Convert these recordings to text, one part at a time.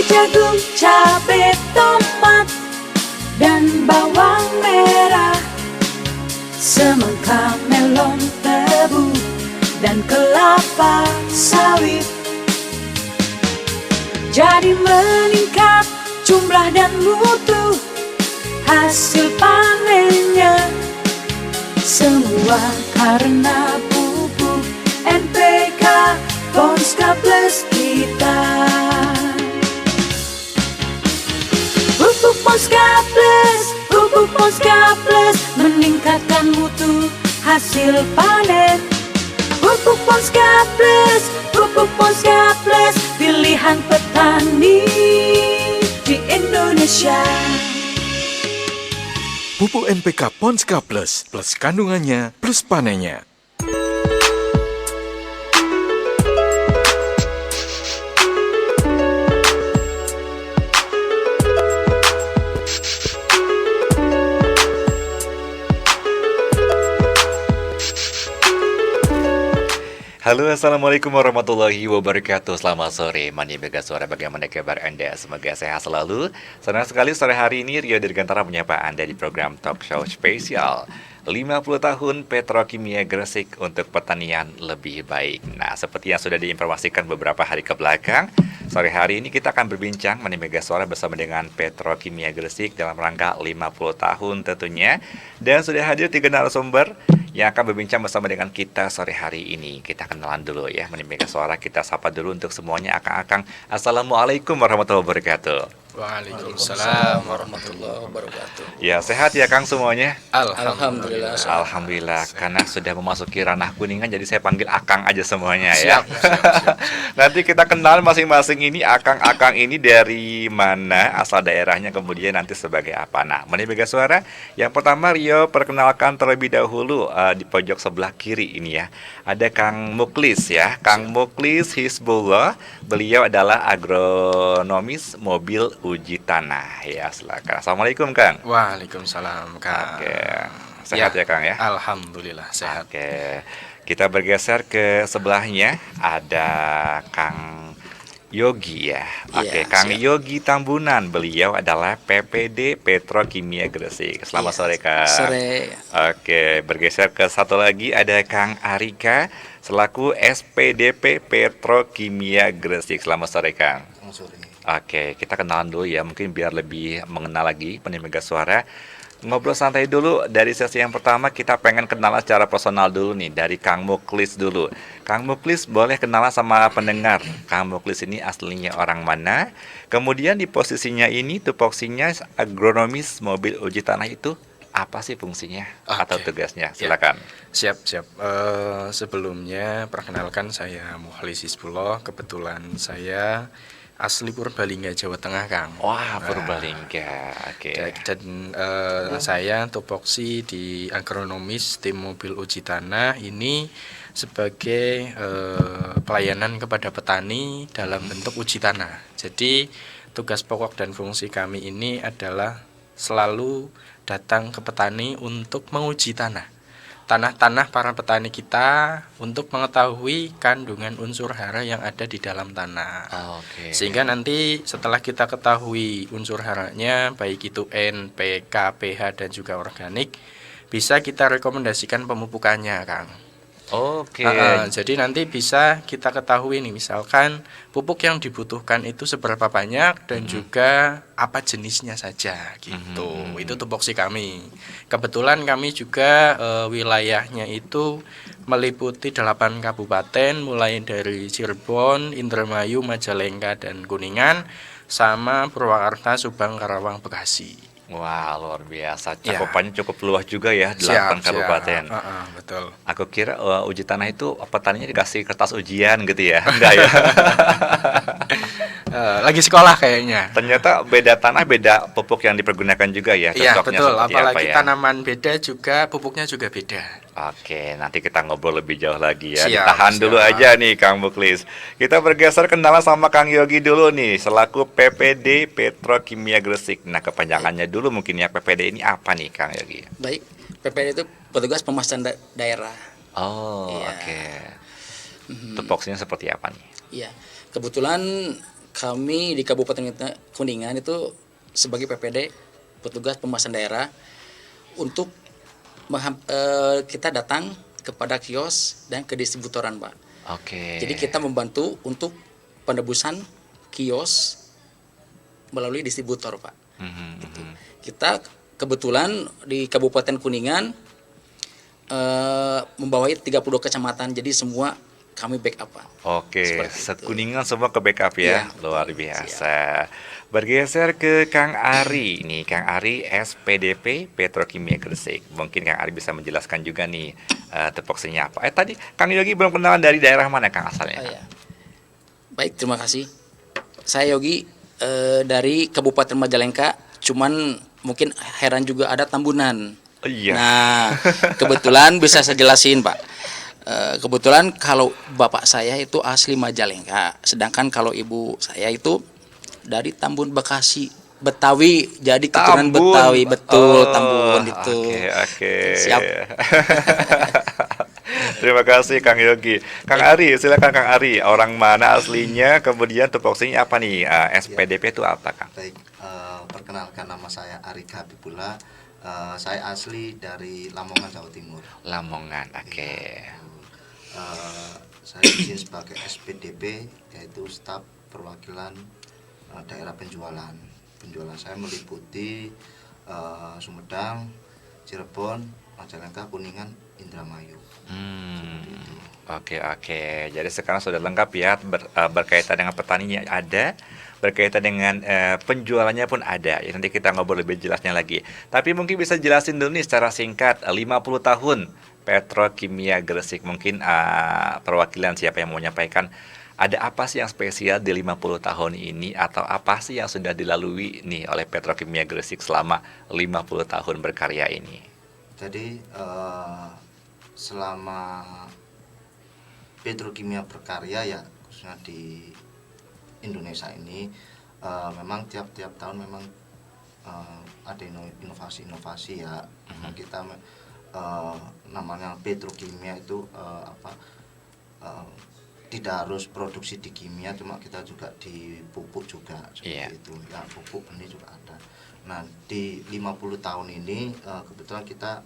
jagung, cabai, tomat, dan bawang merah, semangka, melon, tebu, dan kelapa sawit. Jadi meningkat jumlah dan mutu hasil panennya, semua karena pupuk NPK Ponska Plus kita. Pupuk Ponska Plus meningkatkan mutu hasil panen. Pupuk Ponska Plus, pilihan petani di Indonesia. Pupuk NPK Ponska Plus, plus kandungannya, plus panennya. Halo, assalamualaikum warahmatullahi wabarakatuh. Selamat sore, Mani Mega Suara. Bagaimana kabar Anda? Semoga sehat selalu. Senang sekali sore hari ini Rio Dirgantara menyapa Anda di program Talk Show spesial 50 tahun Petrokimia Gresik untuk pertanian lebih baik. Nah, seperti yang sudah diinformasikan beberapa hari ke belakang, sore hari ini kita akan berbincang Mani Mega Suara bersama dengan Petrokimia Gresik dalam rangka 50 tahun tentunya. Dan sudah hadir 3 narasumber yang akan berbincang bersama dengan kita sore hari ini. Kita kenalan dulu ya, Mani Mega Suara. Kita sapa dulu untuk semuanya akang-akang. Assalamualaikum warahmatullahi wabarakatuh. Waalaikumsalam warahmatullahi wabarakatuh. Ya, sehat ya Kang semuanya? Alhamdulillah. Alhamdulillah, karena sudah memasuki ranah kuningan, jadi saya panggil akang aja semuanya Siap. ya. Nanti kita kenal masing-masing ini akang-akang ini dari mana, asal daerahnya, kemudian nanti sebagai apa. Nah, Mani Mega Suara, yang pertama Rio perkenalkan terlebih dahulu di pojok sebelah kiri ini ya. Ada Kang Muklis ya, Kang Muklis Hizbullah. Beliau adalah agronomis mobil uji tanah ya, silakan. Assalamualaikum Kang. Waalaikumsalam Kang. Oke, sehat ya Kang ya. Alhamdulillah sehat. Oke, kita bergeser ke sebelahnya, ada Kang Yogi ya. Oke, Iya, Kang siap. Yogi Tambunan, beliau adalah PPD Petrokimia Gresik. Selamat Iya, sore Kang. sore. Oke, bergeser ke satu lagi, ada Kang Arika selaku SPDP Petrokimia Gresik. Selamat sore Kang. Oke, kita kenalan dulu ya, mungkin biar lebih mengenal lagi Mani Mega Suara. Ngobrol santai dulu, dari sesi yang pertama kita pengen kenalan secara personal dulu nih, dari Kang Muklis dulu. Kang Muklis boleh kenalan sama pendengar, Kang Muklis ini aslinya orang mana? Kemudian di posisinya ini, tupoksinya agronomis mobil uji tanah itu apa sih fungsinya atau Oke. tugasnya? Silakan. Siap. Sebelumnya perkenalkan saya Mukhlis Hizbullah. Kebetulan saya asli Purbalingga, Jawa Tengah, Kang. Wah, Purbalingga. Oke. Dan saya tupoksi di agronomis tim mobil uji tanah ini sebagai pelayanan kepada petani dalam bentuk uji tanah. Jadi tugas pokok dan fungsi kami ini adalah selalu datang ke petani untuk menguji tanah para petani kita untuk mengetahui kandungan unsur hara yang ada di dalam tanah. Oke. Sehingga nanti setelah kita ketahui unsur haranya, baik itu N, PK, pH, dan juga organik, bisa kita rekomendasikan pemupukannya, Kang. Oke. Jadi nanti bisa kita ketahui nih, misalkan pupuk yang dibutuhkan itu seberapa banyak dan juga apa jenisnya saja gitu. Itu tupoksi kami. Kebetulan kami juga wilayahnya itu meliputi 8 kabupaten mulai dari Cirebon, Indramayu, Majalengka, dan Kuningan, sama Purwakarta, Subang, Karawang, Bekasi. Wah, luar biasa. Ya. Cakupannya cukup luas juga ya, 8 kabupaten. Betul. Aku kira uji tanah itu petaninya dikasih kertas ujian gitu ya. Enggak ya. Lagi sekolah kayaknya. Ternyata beda tanah, beda pupuk yang dipergunakan juga ya. Iya, Cocoknya betul. seperti Apalagi apa ya? tanaman beda juga, pupuknya juga beda. Oke, nanti kita ngobrol lebih jauh lagi ya. Siap, Ditahan siap. dulu aja nih Kang Muklis. Kita bergeser kenalan sama Kang Yogi dulu nih, selaku PPD Petrokimia Gresik. Nah, kepanjangannya dulu mungkin ya, PPD ini apa nih Kang Yogi? Baik, PPD itu petugas pemasaran daerah. Oh, Iya. oke. Tupoksinya seperti apa nih? Iya, kebetulan kami di Kabupaten Kuningan itu sebagai PPD, petugas pemasaran daerah, untuk kita datang kepada kios dan ke distributoran, Pak. Oke. Jadi kita membantu untuk penebusan kios melalui distributor, Pak. Gitu. Kita kebetulan di Kabupaten Kuningan membawahi 30 kecamatan, jadi semua kami backup, Pak. Oke, Seperti itu. sekuningan semua ke backup ya, Iya, luar biasa. Bergeser ke Kang Ari nih, Kang Ari SPDP Petrokimia Gresik. Mungkin Kang Ari bisa menjelaskan juga nih tupoksinya apa. Tadi Kang Yogi belum kenalan dari daerah mana Kang asalnya? Oh, iya. Baik, terima kasih. Saya Yogi dari Kabupaten Majalengka, cuman mungkin heran juga ada Tambunan. Iya. Nah, kebetulan bisa saya jelasin, Pak. Kebetulan kalau bapak saya itu asli Majalengka, sedangkan kalau ibu saya itu dari Tambun Bekasi, Betawi, jadi keturunan Tambun. Betawi, betul, Oh, Tambun itu. Oke. Siap. Terima kasih Kang Yogi. Kang Ari, silakan Kang Ari. Orang mana aslinya, kemudian tupoksinya apa nih? SPDP itu apa, Kang? Baik, perkenalkan nama saya Arika Habibullah. Saya asli dari Lamongan, Jawa Timur. Lamongan, oke. Saya izin sebagai SPDP, yaitu staf perwakilan daerah penjualan. Penjualan saya meliputi Sumedang, Cirebon, Majalengka, Kuningan, Indramayu. Oke. Jadi sekarang sudah lengkap ya, berkaitan dengan petaninya ada, berkaitan dengan penjualannya pun ada. Ya, nanti kita ngobrol lebih jelasnya lagi. Tapi mungkin bisa jelasin dulu nih secara singkat, 50 tahun Petrokimia Gresik. Mungkin perwakilan siapa yang mau menyampaikan, ada apa sih yang spesial di 50 tahun ini, atau apa sih yang sudah dilalui nih oleh Petrokimia Gresik selama 50 tahun berkarya ini? Jadi selama petrokimia berkarya ya, khususnya di Indonesia ini, memang tiap-tiap tahun memang ada inovasi-inovasi ya. Kita namanya petrokimia itu tidak harus produksi di kimia, cuma kita juga di pupuk juga seperti itu ya, pupuk benih juga ada. Nah, di 50 tahun ini kebetulan kita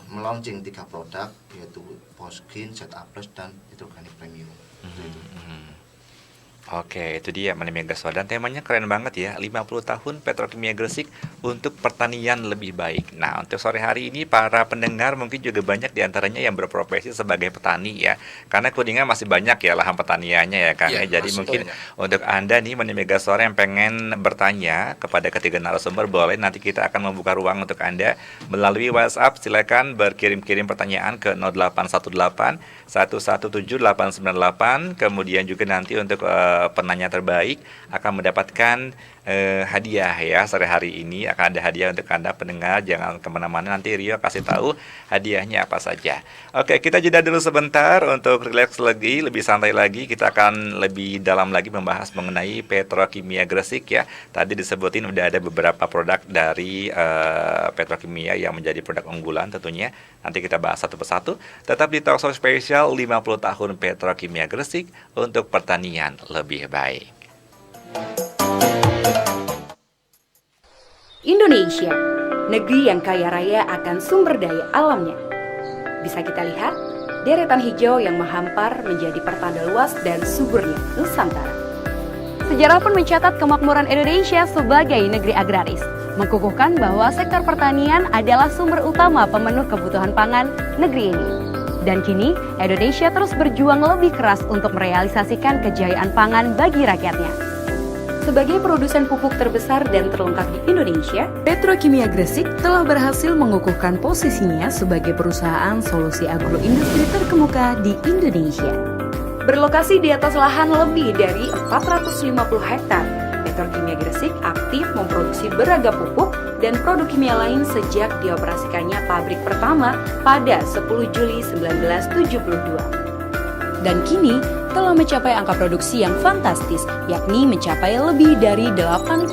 melaunching 3 produk, yaitu Poskin, ZA Plus, dan Hidroganik Premium. Oke, itu dia Mani Megaswa, dan temanya keren banget ya, 50 tahun Petrokimia Gresik untuk pertanian lebih baik. Nah, untuk sore hari ini para pendengar mungkin juga banyak diantaranya yang berprofesi sebagai petani ya, karena Kuningan masih banyak ya lahan pertaniannya ya Kang. Iya, Jadi masih mungkin banyak. untuk Anda nih Mani Megaswa yang pengen bertanya kepada ketiga narasumber, boleh nanti kita akan membuka ruang untuk Anda melalui WhatsApp. Silakan berkirim-kirim pertanyaan ke 0818 117 898. Kemudian juga nanti untuk penanya terbaik akan mendapatkan hadiah ya. Sore hari ini akan ada hadiah untuk Anda pendengar. Jangan kemana-mana, nanti Rio kasih tahu hadiahnya apa saja. Oke, kita jeda dulu sebentar untuk relax lagi, lebih santai lagi. Kita akan lebih dalam lagi membahas mengenai Petrokimia Gresik ya. Tadi disebutin udah ada beberapa produk dari Petrokimia yang menjadi produk unggulan tentunya. Nanti kita bahas satu persatu. Tetap di Talkshow spesial 50 tahun Petrokimia Gresik untuk pertanian lebih baik. Indonesia, negeri yang kaya raya akan sumber daya alamnya. Bisa kita lihat, deretan hijau yang menghampar menjadi pertanda luas dan suburnya Nusantara. Sejarah pun mencatat kemakmuran Indonesia sebagai negeri agraris, mengukuhkan bahwa sektor pertanian adalah sumber utama pemenuh kebutuhan pangan negeri ini. Dan kini, Indonesia terus berjuang lebih keras untuk merealisasikan kejayaan pangan bagi rakyatnya. Sebagai produsen pupuk terbesar dan terlengkap di Indonesia, Petrokimia Gresik telah berhasil mengukuhkan posisinya sebagai perusahaan solusi agroindustri terkemuka di Indonesia. Berlokasi di atas lahan lebih dari 450 hektar, Petrokimia Gresik aktif memproduksi beragam pupuk dan produk kimia lain sejak dioperasikannya pabrik pertama pada 10 Juli 1972. Dan kini telah mencapai angka produksi yang fantastis, yakni mencapai lebih dari 8,9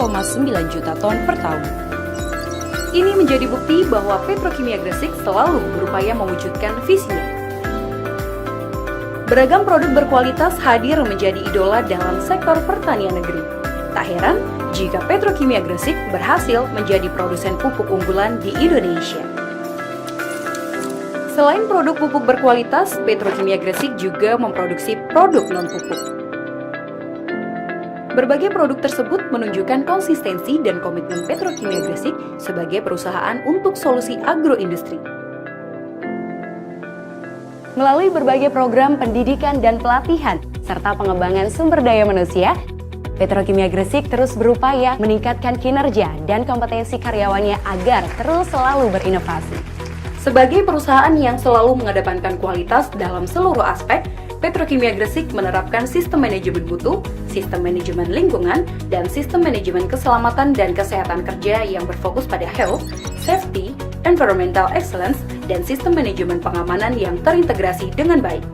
juta ton per tahun. Ini menjadi bukti bahwa Petrokimia Gresik selalu berupaya mewujudkan visinya. Beragam produk berkualitas hadir menjadi idola dalam sektor pertanian negeri. Tak heran jika Petrokimia Gresik berhasil menjadi produsen pupuk unggulan di Indonesia. Selain produk pupuk berkualitas, Petrokimia Gresik juga memproduksi produk non-pupuk. Berbagai produk tersebut menunjukkan konsistensi dan komitmen Petrokimia Gresik sebagai perusahaan untuk solusi agroindustri. Melalui berbagai program pendidikan dan pelatihan, serta pengembangan sumber daya manusia, Petrokimia Gresik terus berupaya meningkatkan kinerja dan kompetensi karyawannya agar terus selalu berinovasi. Sebagai perusahaan yang selalu mengedepankan kualitas dalam seluruh aspek, Petrokimia Gresik menerapkan sistem manajemen mutu, sistem manajemen lingkungan, dan sistem manajemen keselamatan dan kesehatan kerja yang berfokus pada health, safety, environmental excellence, dan sistem manajemen pengamanan yang terintegrasi dengan baik.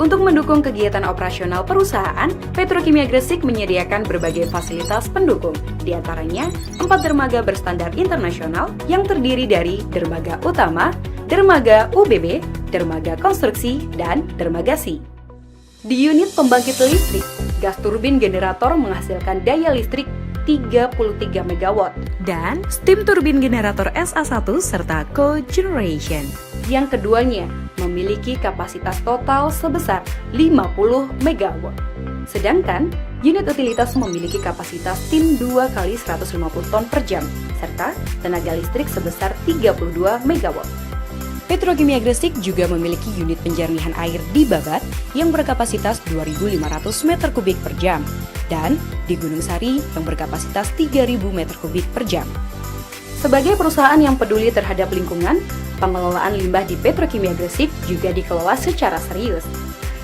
Untuk mendukung kegiatan operasional perusahaan, Petrokimia Gresik menyediakan berbagai fasilitas pendukung, di antaranya 4 dermaga berstandar internasional yang terdiri dari dermaga utama, dermaga UBB, dermaga konstruksi, dan dermaga SI. Di unit pembangkit listrik, gas turbin generator menghasilkan daya listrik 33 MW dan steam turbin generator SA1 serta cogeneration. Yang keduanya memiliki kapasitas total sebesar 50 MW. Sedangkan unit utilitas memiliki kapasitas steam 2 kali 150 ton per jam serta tenaga listrik sebesar 32 MW. Petrokimia Gresik juga memiliki unit penjernihan air di Babat yang berkapasitas 2.500 meter kubik per jam dan di Gunung Sari yang berkapasitas 3.000 meter kubik per jam. Sebagai perusahaan yang peduli terhadap lingkungan, pengelolaan limbah di Petrokimia Gresik juga dikelola secara serius.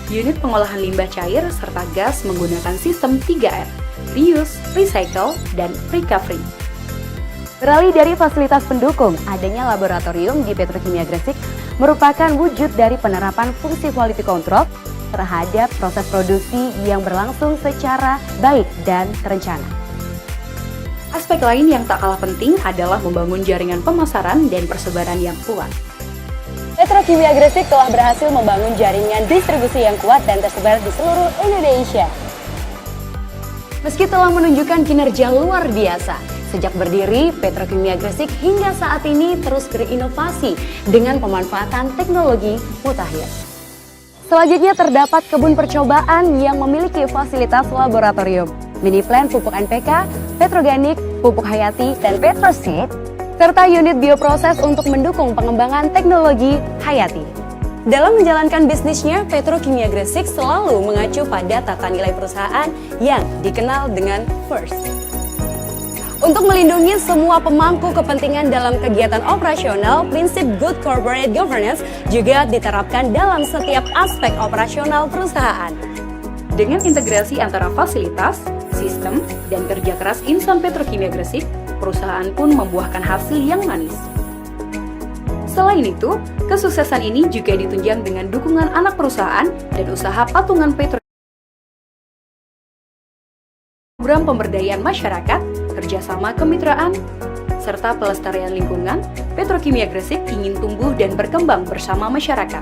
Unit pengolahan limbah cair serta gas menggunakan sistem 3R, reuse, recycle, dan recovery. Beralih dari fasilitas pendukung, adanya laboratorium di Petrokimia Gresik merupakan wujud dari penerapan fungsi quality control terhadap proses produksi yang berlangsung secara baik dan terencana. Aspek lain yang tak kalah penting adalah membangun jaringan pemasaran dan persebaran yang kuat. Petrokimia Gresik telah berhasil membangun jaringan distribusi yang kuat dan tersebar di seluruh Indonesia. Meski telah menunjukkan kinerja luar biasa, sejak berdiri, Petrokimia Gresik hingga saat ini terus berinovasi dengan pemanfaatan teknologi mutakhir. Selanjutnya terdapat kebun percobaan yang memiliki fasilitas laboratorium, mini plant pupuk NPK, Petroganik, pupuk Hayati, dan Petroseed, serta unit bioproses untuk mendukung pengembangan teknologi Hayati. Dalam menjalankan bisnisnya, Petrokimia Gresik selalu mengacu pada tata nilai perusahaan yang dikenal dengan FIRST. Untuk melindungi semua pemangku kepentingan dalam kegiatan operasional, prinsip Good Corporate Governance juga diterapkan dalam setiap aspek operasional perusahaan. Dengan integrasi antara fasilitas, sistem, dan kerja keras insan Petrokimia Gresik, perusahaan pun membuahkan hasil yang manis. Selain itu, kesuksesan ini juga ditunjang dengan dukungan anak perusahaan dan usaha patungan Petrokimia. Program pemberdayaan masyarakat, kerjasama kemitraan, serta pelestarian lingkungan, Petrokimia Gresik ingin tumbuh dan berkembang bersama masyarakat,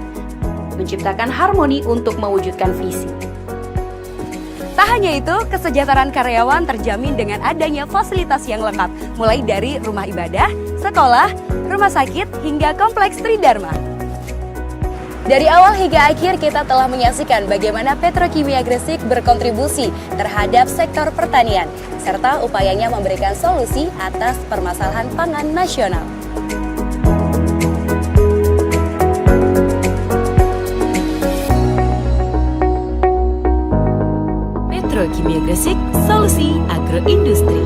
menciptakan harmoni untuk mewujudkan visi. Tak hanya itu, kesejahteraan karyawan terjamin dengan adanya fasilitas yang lengkap, mulai dari rumah ibadah, sekolah, rumah sakit, hingga kompleks Tridharma. Dari awal hingga akhir kita telah menyaksikan bagaimana Petrokimia Gresik berkontribusi terhadap sektor pertanian, serta upayanya memberikan solusi atas permasalahan pangan nasional. Petrokimia Gresik, solusi agroindustri.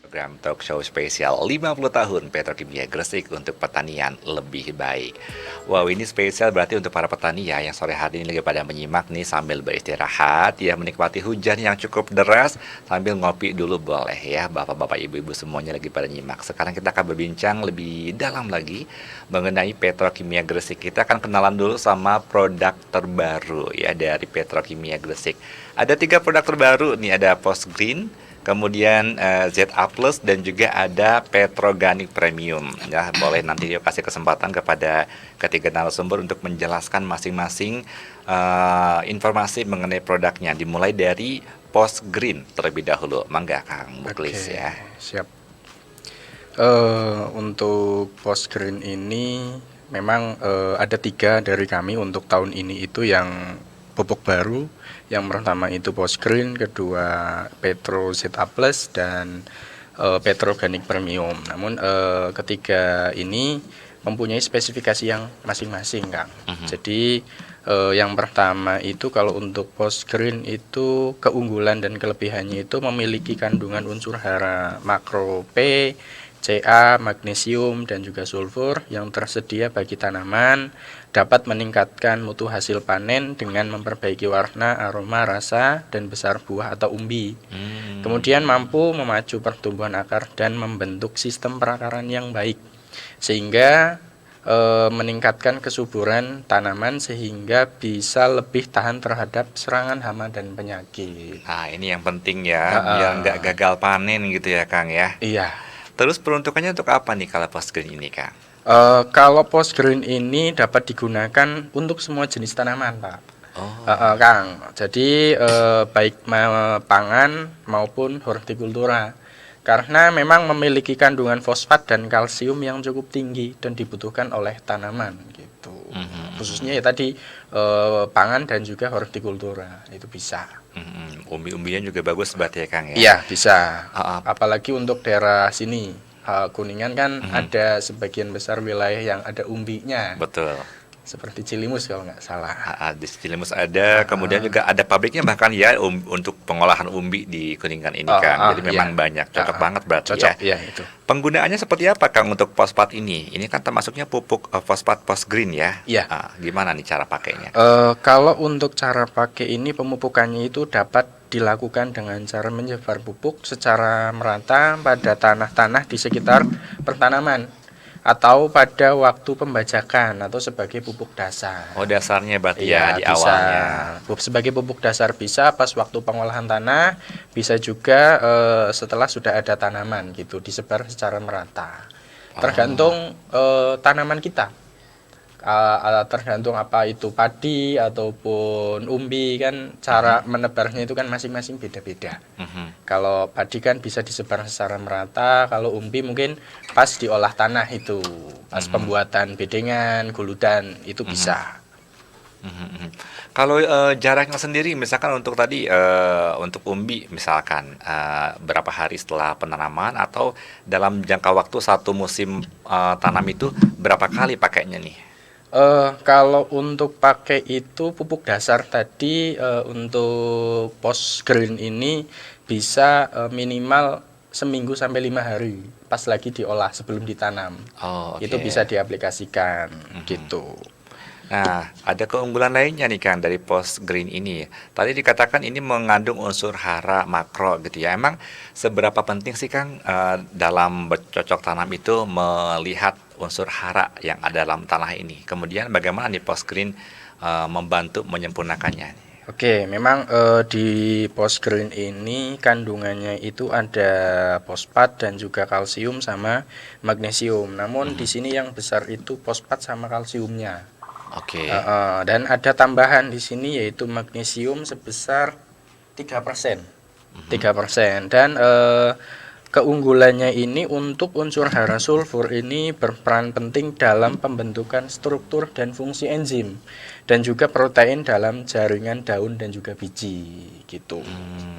Program talk show spesial 50 tahun Petrokimia Gresik untuk pertanian lebih baik. Wow, ini spesial berarti untuk para petani ya yang sore hari ini lagi pada menyimak nih sambil beristirahat ya, menikmati hujan yang cukup deras sambil ngopi dulu boleh ya. Bapak-bapak, ibu-ibu semuanya lagi pada nyimak. Sekarang kita akan berbincang lebih dalam lagi mengenai Petrokimia Gresik. Kita akan kenalan dulu sama produk terbaru ya dari Petrokimia Gresik. Ada 3 produk terbaru nih, ada Post Green, kemudian ZA Plus dan juga ada Petroganik Premium. Ya, boleh nanti dia kasih kesempatan kepada ketiga narasumber untuk menjelaskan masing-masing informasi mengenai produknya, dimulai dari Post Green terlebih dahulu. Mangga Kang Muklis. Oke, Ya. siap. Untuk Post Green ini memang ada 3 dari kami untuk tahun ini itu yang pupuk baru. Yang pertama itu Post Green, kedua Petro ZA Plus, dan Petroganik Premium. Namun ketiga ini mempunyai spesifikasi yang masing-masing, Kang. Jadi yang pertama itu kalau untuk Post Green itu keunggulan dan kelebihannya itu memiliki kandungan unsur hara makro P, Ca, magnesium, dan juga sulfur yang tersedia bagi tanaman, dapat meningkatkan mutu hasil panen dengan memperbaiki warna, aroma, rasa, dan besar buah atau umbi. Kemudian mampu memacu pertumbuhan akar dan membentuk sistem perakaran yang baik, sehingga meningkatkan kesuburan tanaman sehingga bisa lebih tahan terhadap serangan hama dan penyakit. Nah, ini yang penting ya, biar nggak gagal panen gitu ya, Kang ya. Iya. Terus peruntukannya untuk apa nih kalau Post Green ini, Kang? Kalau Post Green ini dapat digunakan untuk semua jenis tanaman, Pak. Kang. Jadi baik pangan maupun hortikultura. Karena memang memiliki kandungan fosfat dan kalsium yang cukup tinggi dan dibutuhkan oleh tanaman gitu. Khususnya ya tadi pangan dan juga hortikultura itu bisa. Umbi-umbian juga bagus berarti ya, Kang ya? Iya, bisa. Apalagi untuk daerah sini Kuningan kan ada sebagian besar wilayah yang ada umbinya. Betul. Seperti Cilimus kalau nggak salah. Di Cilimus ada, kemudian juga ada pabriknya bahkan ya untuk pengolahan umbi di Kuningan ini, Kang. Jadi memang banyak, cocok banget berarti cocok, ya. Itu. Penggunaannya seperti apa, Kang, untuk fosfat ini? Ini kan termasuknya pupuk fosfat Post Green ya? Iya. Gimana nih cara pakainya? Kalau untuk cara pakai ini pemupukannya itu dapat dilakukan dengan cara menyebar pupuk secara merata pada tanah-tanah di sekitar pertanaman atau pada waktu pembajakan atau sebagai pupuk dasar. Oh, dasarnya berarti Iya, di bisa. awalnya. Sebagai pupuk dasar bisa pas waktu pengolahan tanah, bisa juga setelah sudah ada tanaman gitu, disebar secara merata. Tergantung tanaman kita. Tergantung apa itu padi ataupun umbi kan cara menebarnya itu kan masing-masing beda-beda. Kalau padi kan bisa disebar secara merata, kalau umbi mungkin pas diolah tanah itu, pas pembuatan bedengan, guludan itu bisa. Kalau jaraknya sendiri misalkan untuk tadi untuk umbi misalkan berapa hari setelah penanaman atau dalam jangka waktu satu musim tanam itu berapa kali pakainya nih? Kalau untuk pakai itu pupuk dasar tadi untuk Post Green ini bisa minimal seminggu sampai 5 hari pas lagi diolah sebelum ditanam. Itu bisa diaplikasikan gitu. Nah, ada keunggulan lainnya nih, Kang, dari Post Green ini. Tadi dikatakan ini mengandung unsur hara makro gitu ya. Emang seberapa penting sih, Kang, dalam bercocok tanam itu melihat unsur hara yang ada dalam tanah ini? Kemudian bagaimana nih Post Green membantu menyempurnakannya? Oke, memang di Post Green ini kandungannya itu ada fosfat dan juga kalsium sama magnesium. Namun di sini yang besar itu fosfat sama kalsiumnya. Oke. Dan ada tambahan di sini yaitu magnesium sebesar 3%. 3%. Dan keunggulannya ini untuk unsur hara sulfur ini berperan penting dalam pembentukan struktur dan fungsi enzim dan juga protein dalam jaringan daun dan juga biji gitu.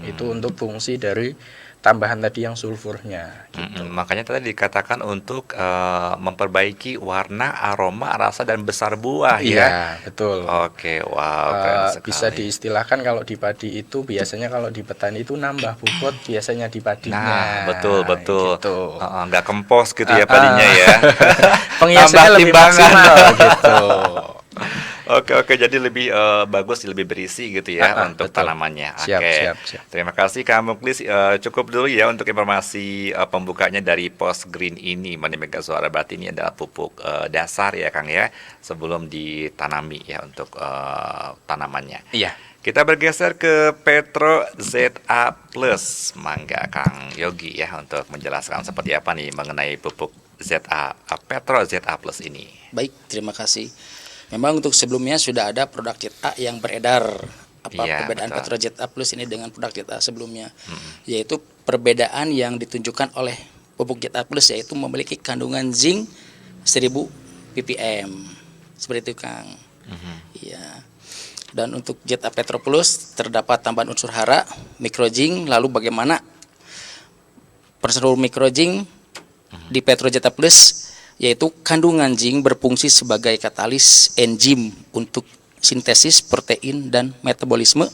Itu untuk fungsi dari tambahan tadi yang sulfurnya gitu. Makanya tadi dikatakan untuk memperbaiki warna, aroma, rasa dan besar buah ya. Iya, betul. Oke, wow, keren sekali. Bisa diistilahkan kalau di padi itu biasanya kalau di petani itu nambah bobot biasanya di padinya. Nah, betul. Gitu. Nggak kempos gitu ya padinya ya. Penghiasannya lebih maksimal gitu. Oke, jadi lebih bagus, lebih berisi gitu ya untuk betul. tanamannya. Siap, Oke. siap. Terima kasih Kang Muklis. Cukup dulu ya untuk informasi pembukanya dari Post Green ini. Mani Mega Suara berarti ini adalah pupuk dasar ya, Kang ya, sebelum ditanami ya untuk tanamannya. Iya. Kita bergeser ke Petro ZA Plus. Mangga Kang Yogi ya untuk menjelaskan seperti apa nih mengenai pupuk ZA Petro ZA Plus ini. Baik, terima kasih. Memang untuk sebelumnya sudah ada produk ZA yang beredar. Iya, Perbedaan betul. Petro ZA Plus ini dengan produk ZA sebelumnya, yaitu perbedaan yang ditunjukkan oleh pupuk ZA Plus, yaitu memiliki kandungan zinc 1000 ppm. Seperti itu, Kang. Iya. Dan untuk ZA Petro Plus terdapat tambahan unsur hara, mikrozing. Lalu bagaimana peran mikrozing di Petro ZA Plus, yaitu kandungan zinc berfungsi sebagai katalis enzim untuk sintesis protein dan metabolisme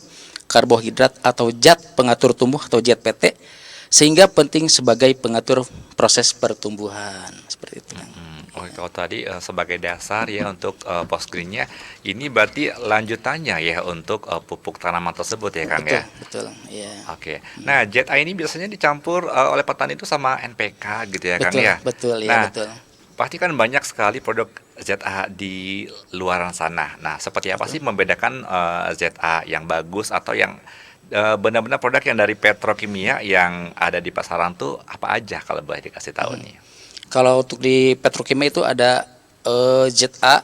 karbohidrat atau zat pengatur tumbuh atau zat PT, sehingga penting sebagai pengatur proses pertumbuhan. Seperti itu, Kang. Oh, kalau tadi sebagai dasar ya untuk postgreennya, ini berarti lanjutannya ya untuk pupuk tanaman tersebut ya Kang Betul, ya. betul. Iya. Oke. Nah, ZA ini biasanya dicampur oleh petani itu sama NPK gitu ya Kang Betul, ya. betul ya, Nah, betul. pasti kan banyak sekali produk ZA di luaran sana. Nah, seperti apa sih membedakan ZA yang bagus atau yang benar-benar produk yang dari petrokimia yang ada di pasaran tuh apa aja kalau boleh dikasih tahu nih? Kalau untuk di petrokimia itu ada ZA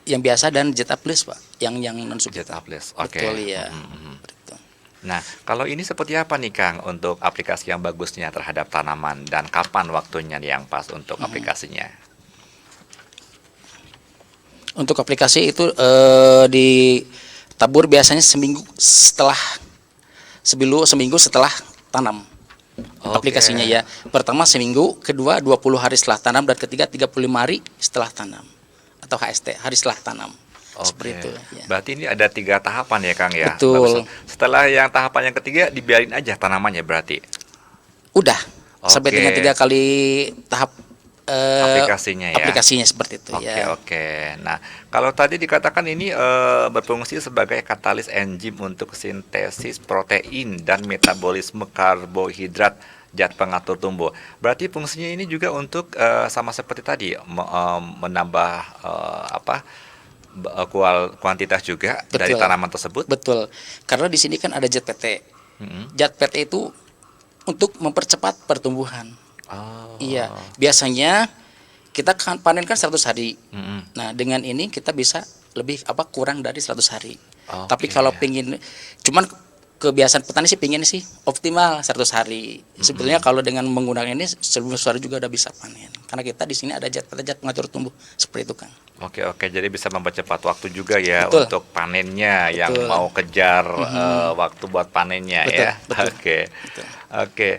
yang biasa dan ZA Plus, Pak, yang non subsidi. ZA Plus. Oke. Betul ya. Betul. Nah, kalau ini seperti apa nih Kang untuk aplikasi yang bagusnya terhadap tanaman dan kapan waktunya yang pas untuk aplikasinya? Untuk aplikasi itu ditabur biasanya seminggu setelah tanam. Oke. Aplikasinya ya. Pertama seminggu, kedua 20 hari setelah tanam, dan ketiga 35 hari setelah tanam. Atau HST, hari setelah tanam. Seperti itu ya. Berarti ini ada 3 tahapan ya Kang ya? Betul. Bagus. Setelah yang tahapan yang ketiga dibiarin aja tanamannya berarti? Udah. Sampai Oke. dengan 3 kali tahap Aplikasinya ya? aplikasinya seperti itu Oke, ya. oke. Nah, kalau tadi dikatakan ini berfungsi sebagai katalis enzim untuk sintesis protein dan metabolisme karbohidrat zat pengatur tumbuh. Berarti fungsinya ini juga untuk sama seperti tadi menambah kuantitas juga dari Betul. tanaman tersebut. Betul. Karena di sini kan ada zat PT. Zat PT itu untuk mempercepat pertumbuhan. Oh. Iya, biasanya kita kan panen kan 100 hari. Mm-mm. Nah, dengan ini kita bisa lebih kurang dari 100 hari. Oke. Tapi kalau pingin, cuman kebiasaan petani sih pingin sih optimal 100 hari. Sebenarnya kalau dengan menggunakan ini 1000 hari juga udah bisa panen. Karena kita di sini ada zat pengatur tumbuh seperti itu, Kang. Oke, jadi bisa mempercepat waktu juga ya Betul. untuk panennya yang Betul. mau kejar waktu buat panennya Betul, ya. betul. Oke.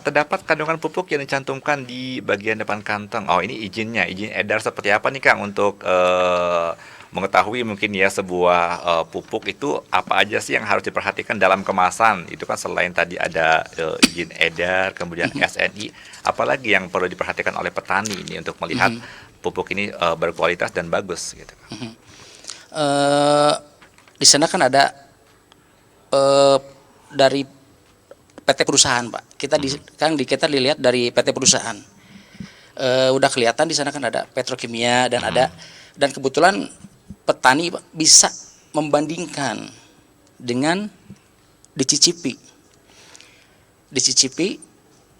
Terdapat kandungan pupuk yang dicantumkan di bagian depan kantong. Oh, ini izin edar seperti apa nih Kang untuk mengetahui mungkin ya sebuah pupuk itu apa aja sih yang harus diperhatikan dalam kemasan. Itu kan selain tadi ada izin edar, kemudian SNI, apalagi yang perlu diperhatikan oleh petani ini untuk melihat pupuk ini berkualitas dan bagus gitu. Di sana kan ada dari PT perusahaan, Pak. Kita dilihat dari PT perusahaan. Udah kelihatan di sana kan ada petrokimia dan dan kebetulan petani bisa membandingkan dengan dicicipi.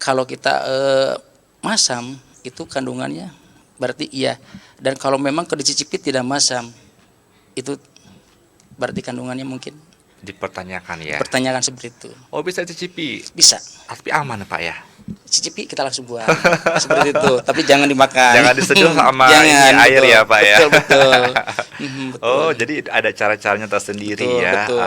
Kalau kita masam itu kandungannya berarti iya, dan kalau memang dicicipi tidak masam itu berarti kandungannya mungkin Dipertanyakan ya. pertanyaan seperti itu. Oh, bisa cicipi. Bisa Tapi aman Pak ya. cicipi, kita langsung buang seperti itu, tapi jangan dimakan, Jangan diseduh sama Jangan, ini air betul. ya Pak ya. Betul. Betul. Oh, jadi ada cara-caranya tersendiri Betul, ya. betul.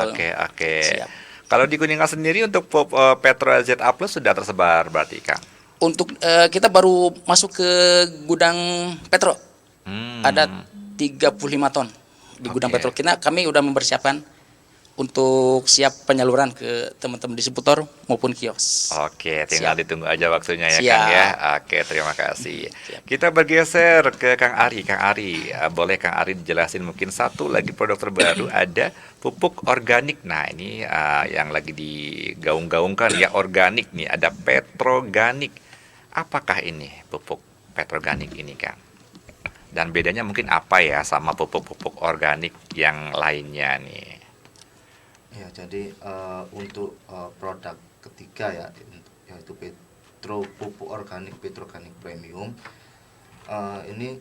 Oke. Siap. Kalau di Kuningan sendiri untuk Petro ZA Plus sudah tersebar berarti Kang? Untuk kita baru masuk ke gudang Petro, ada 35 ton di gudang Oke. Petro. Kami udah mempersiapkan untuk siap penyaluran ke teman-teman distributor maupun kios. Oke, tinggal Siap. ditunggu aja waktunya ya Siap. Kang ya. Oke, terima kasih. Siap. Kita bergeser ke Kang Ari. Kang Ari, boleh Kang Ari dijelasin mungkin satu lagi produk terbaru ada pupuk organik. Nah, ini yang lagi digaung-gaungkan ya organik nih, ada Petroganik. Apakah ini pupuk Petroganik ini, Kang? Dan bedanya mungkin apa ya sama pupuk-pupuk organik yang lainnya nih? Ya, jadi untuk produk ketiga ya, yaitu pupuk organik petroorganik premium, ini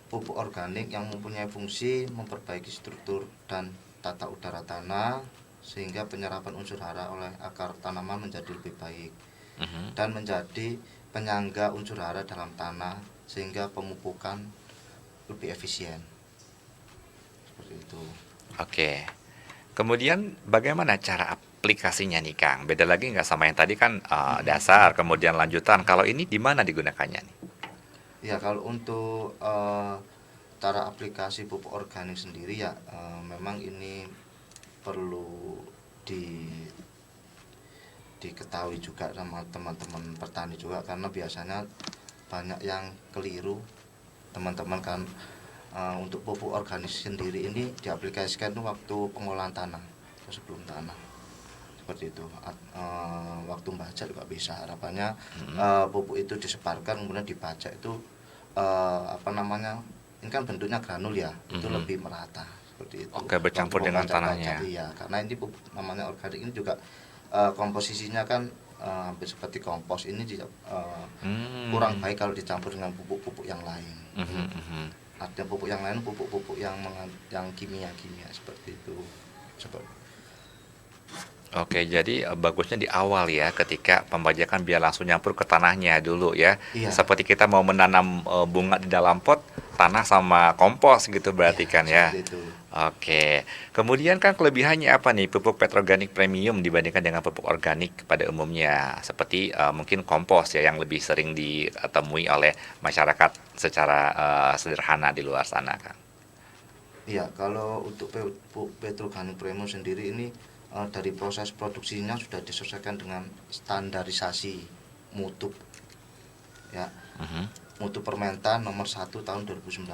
pupuk organik yang mempunyai fungsi memperbaiki struktur dan tata udara tanah sehingga penyerapan unsur hara oleh akar tanaman menjadi lebih baik dan menjadi penyangga unsur hara dalam tanah sehingga pemupukan lebih efisien. Seperti itu. Oke. Kemudian bagaimana cara aplikasinya nih Kang? Beda lagi nggak sama yang tadi kan dasar, kemudian lanjutan. Kalau ini di mana digunakannya nih? Ya, kalau untuk cara aplikasi pupuk organik sendiri ya memang ini perlu diketahui juga sama teman-teman petani juga, karena biasanya banyak yang keliru teman-teman kan. Untuk pupuk organik sendiri ini diaplikasikan waktu pengolahan tanah sebelum tanah, seperti itu. Waktu membajak juga bisa, harapannya pupuk itu disebarkan kemudian dibajak itu ini kan bentuknya granul ya, itu lebih merata seperti itu. Oke, bercampur dengan tanahnya. Iya, karena ini pupuk namanya organik ini juga komposisinya kan hampir seperti kompos, ini kurang baik kalau dicampur dengan pupuk-pupuk yang lain. Ada pupuk yang lain, pupuk-pupuk yang kimia-kimia seperti itu. Oke, jadi bagusnya di awal ya, ketika pembajakan biar langsung nyampur ke tanahnya dulu ya. Iya. Seperti kita mau menanam bunga di dalam pot, tanah sama kompos gitu berarti kan ya. Seperti itu. Oke, kemudian kan kelebihannya apa nih pupuk petroorganik premium dibandingkan dengan pupuk organik pada umumnya? Seperti mungkin kompos ya yang lebih sering ditemui oleh masyarakat secara sederhana di luar sana kan. Iya, kalau untuk pupuk petroorganik premium sendiri ini dari proses produksinya sudah disesuaikan dengan standarisasi mutu ya. Mutu Permentan nomor 1 tahun 2019.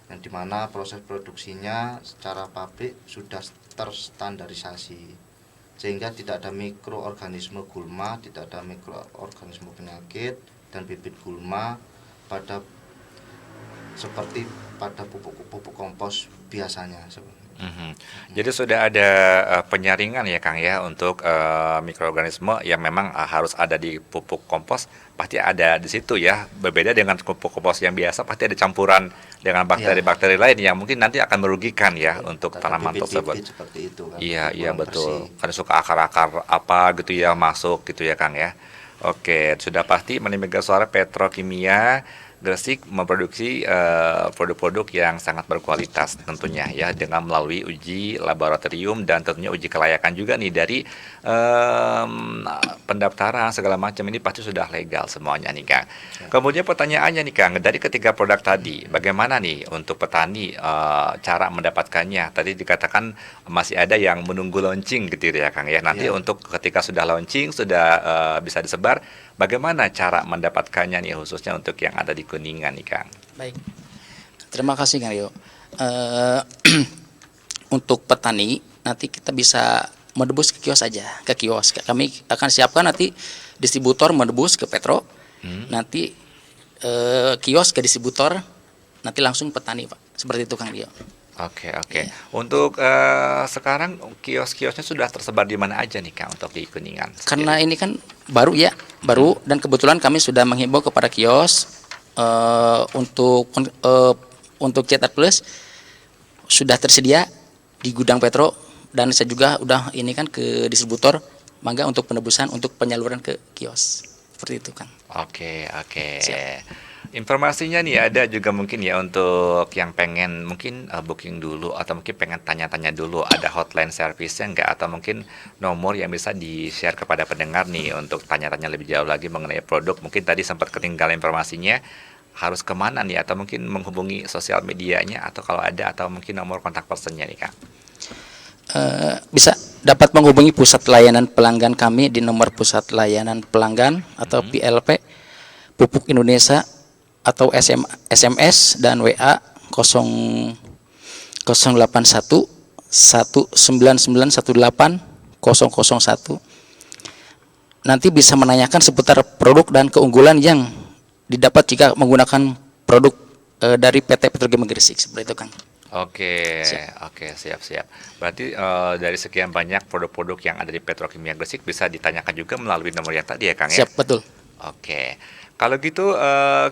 Yang dimana proses produksinya secara pabrik sudah terstandarisasi sehingga tidak ada mikroorganisme gulma, tidak ada mikroorganisme penyakit dan bibit gulma seperti pada pupuk kompos biasanya. Jadi sudah ada penyaringan ya Kang ya untuk mikroorganisme yang memang harus ada di pupuk kompos, pasti ada di situ ya. Berbeda dengan pupuk kompos yang biasa, pasti ada campuran dengan bakteri-bakteri lain yang mungkin nanti akan merugikan ya untuk tanaman tersebut. Seperti itu kan. Iya betul. Karena suka akar-akar apa gitu ya masuk gitu ya Kang ya. Oke, sudah pasti Mani Mega Suara Petrokimia Gresik memproduksi produk-produk yang sangat berkualitas tentunya ya, dengan melalui uji laboratorium dan tentunya uji kelayakan juga nih dari pendaftaran segala macam ini pasti sudah legal semuanya nih Kang. Kemudian pertanyaannya nih Kang, dari ketiga produk tadi bagaimana nih untuk petani cara mendapatkannya? Tadi dikatakan masih ada yang menunggu launching gitu ya Kang ya. Nanti untuk ketika sudah launching sudah bisa disebar, bagaimana cara mendapatkannya nih khususnya untuk yang ada di Kuningan nih Kang? Baik, terima kasih Kang Rio. Untuk petani nanti kita bisa menebus ke kios aja, ke kios. Kami akan siapkan nanti distributor menebus ke Petro, nanti kios ke distributor, nanti langsung petani Pak. Seperti itu Kang Rio. Oke. Untuk sekarang kios-kiosnya sudah tersebar di mana aja nih Kang untuk di Kuningan? Karena ini kan baru dan kebetulan kami sudah menghimbau kepada kios untuk Cetak Plus sudah tersedia di gudang Petro, dan saya juga udah ini kan ke distributor, mangga untuk penebusan untuk penyaluran ke kios. Seperti itu Kang. Oke. Siap. Informasinya nih ada juga mungkin ya untuk yang pengen mungkin booking dulu atau mungkin pengen tanya-tanya dulu, ada hotline service-nya enggak, atau mungkin nomor yang bisa di-share kepada pendengar nih untuk tanya-tanya lebih jauh lagi mengenai produk. Mungkin tadi sempat ketinggalan informasinya, harus kemana nih, atau mungkin menghubungi sosial medianya, atau kalau ada, atau mungkin nomor kontak personnya nih Kang? Bisa dapat menghubungi pusat layanan pelanggan kami di nomor pusat layanan pelanggan atau PLP Pupuk Indonesia, atau SMS dan WA 081 19918 001. Nanti bisa menanyakan seputar produk dan keunggulan yang didapat jika menggunakan produk dari PT Petrokimia Gresik, seperti itu Kang. Oke, Siap. oke, siap. Berarti dari sekian banyak produk-produk yang ada di Petrokimia Gresik bisa ditanyakan juga melalui nomor yang tadi ya Kang ya? Siap, betul. Oke, kalau gitu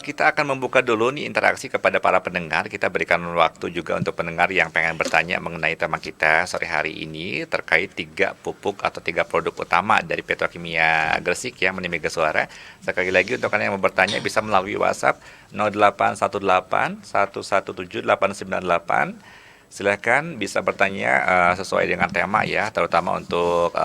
kita akan membuka dulu nih interaksi kepada para pendengar. Kita berikan waktu juga untuk pendengar yang pengen bertanya mengenai tema kita sore hari ini terkait 3 pupuk atau 3 produk utama dari Petrokimia Gresik ya, Mani Mega Suara. Sekali lagi untuk kalian yang mau bertanya bisa melalui WhatsApp 0818 117 898. Silahkan bisa bertanya sesuai dengan tema ya, terutama untuk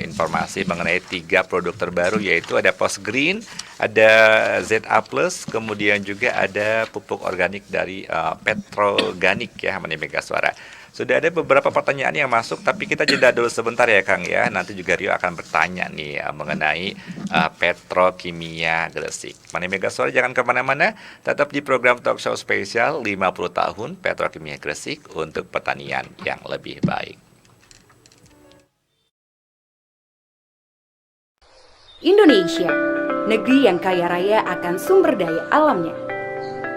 informasi mengenai 3 produk terbaru, yaitu ada Post Green, ada ZA+, kemudian juga ada pupuk organik dari Petroganik ya, Mani Mega Suara. Sudah ada beberapa pertanyaan yang masuk, tapi kita jeda dulu sebentar ya Kang ya. Nanti juga Rio akan bertanya nih mengenai Petrokimia Gresik. Mani Mega Suara jangan kemana-mana, tetap di program Talk Show spesial 50 tahun Petrokimia Gresik untuk pertanian yang lebih baik. Indonesia, negeri yang kaya raya akan sumber daya alamnya.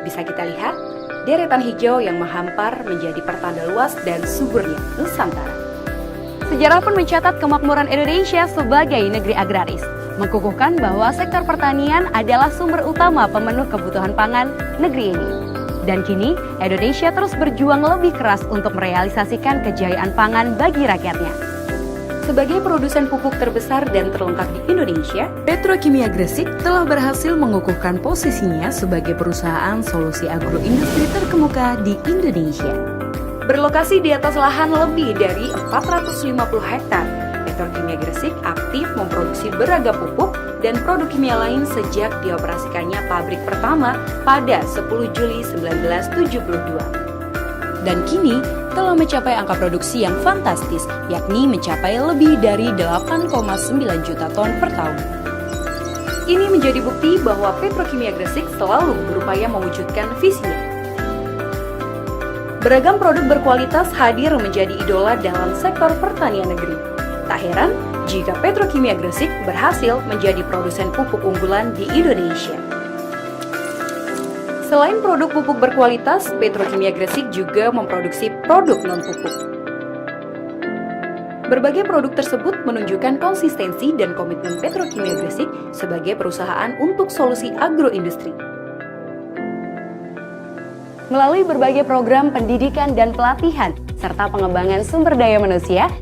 Bisa kita lihat deretan hijau yang menghampar menjadi pertanda luas dan suburnya Nusantara. Sejarah pun mencatat kemakmuran Indonesia sebagai negeri agraris, mengukuhkan bahwa sektor pertanian adalah sumber utama pemenuh kebutuhan pangan negeri ini. Dan kini, Indonesia terus berjuang lebih keras untuk merealisasikan kejayaan pangan bagi rakyatnya. Sebagai produsen pupuk terbesar dan terlengkap di Indonesia, Petrokimia Gresik telah berhasil mengukuhkan posisinya sebagai perusahaan solusi agroindustri terkemuka di Indonesia. Berlokasi di atas lahan lebih dari 450 hektar, Petrokimia Gresik aktif memproduksi beragam pupuk dan produk kimia lain sejak dioperasikannya pabrik pertama pada 10 Juli 1972. Dan kini telah mencapai angka produksi yang fantastis, yakni mencapai lebih dari 8,9 juta ton per tahun. Ini menjadi bukti bahwa Petrokimia Gresik selalu berupaya mewujudkan visinya. Beragam produk berkualitas hadir menjadi idola dalam sektor pertanian negeri. Tak heran jika Petrokimia Gresik berhasil menjadi produsen pupuk unggulan di Indonesia. Selain produk pupuk berkualitas, Petrokimia Gresik juga memproduksi produk non-pupuk. Berbagai produk tersebut menunjukkan konsistensi dan komitmen Petrokimia Gresik sebagai perusahaan untuk solusi agroindustri. Melalui berbagai program pendidikan dan pelatihan, serta pengembangan sumber daya manusia,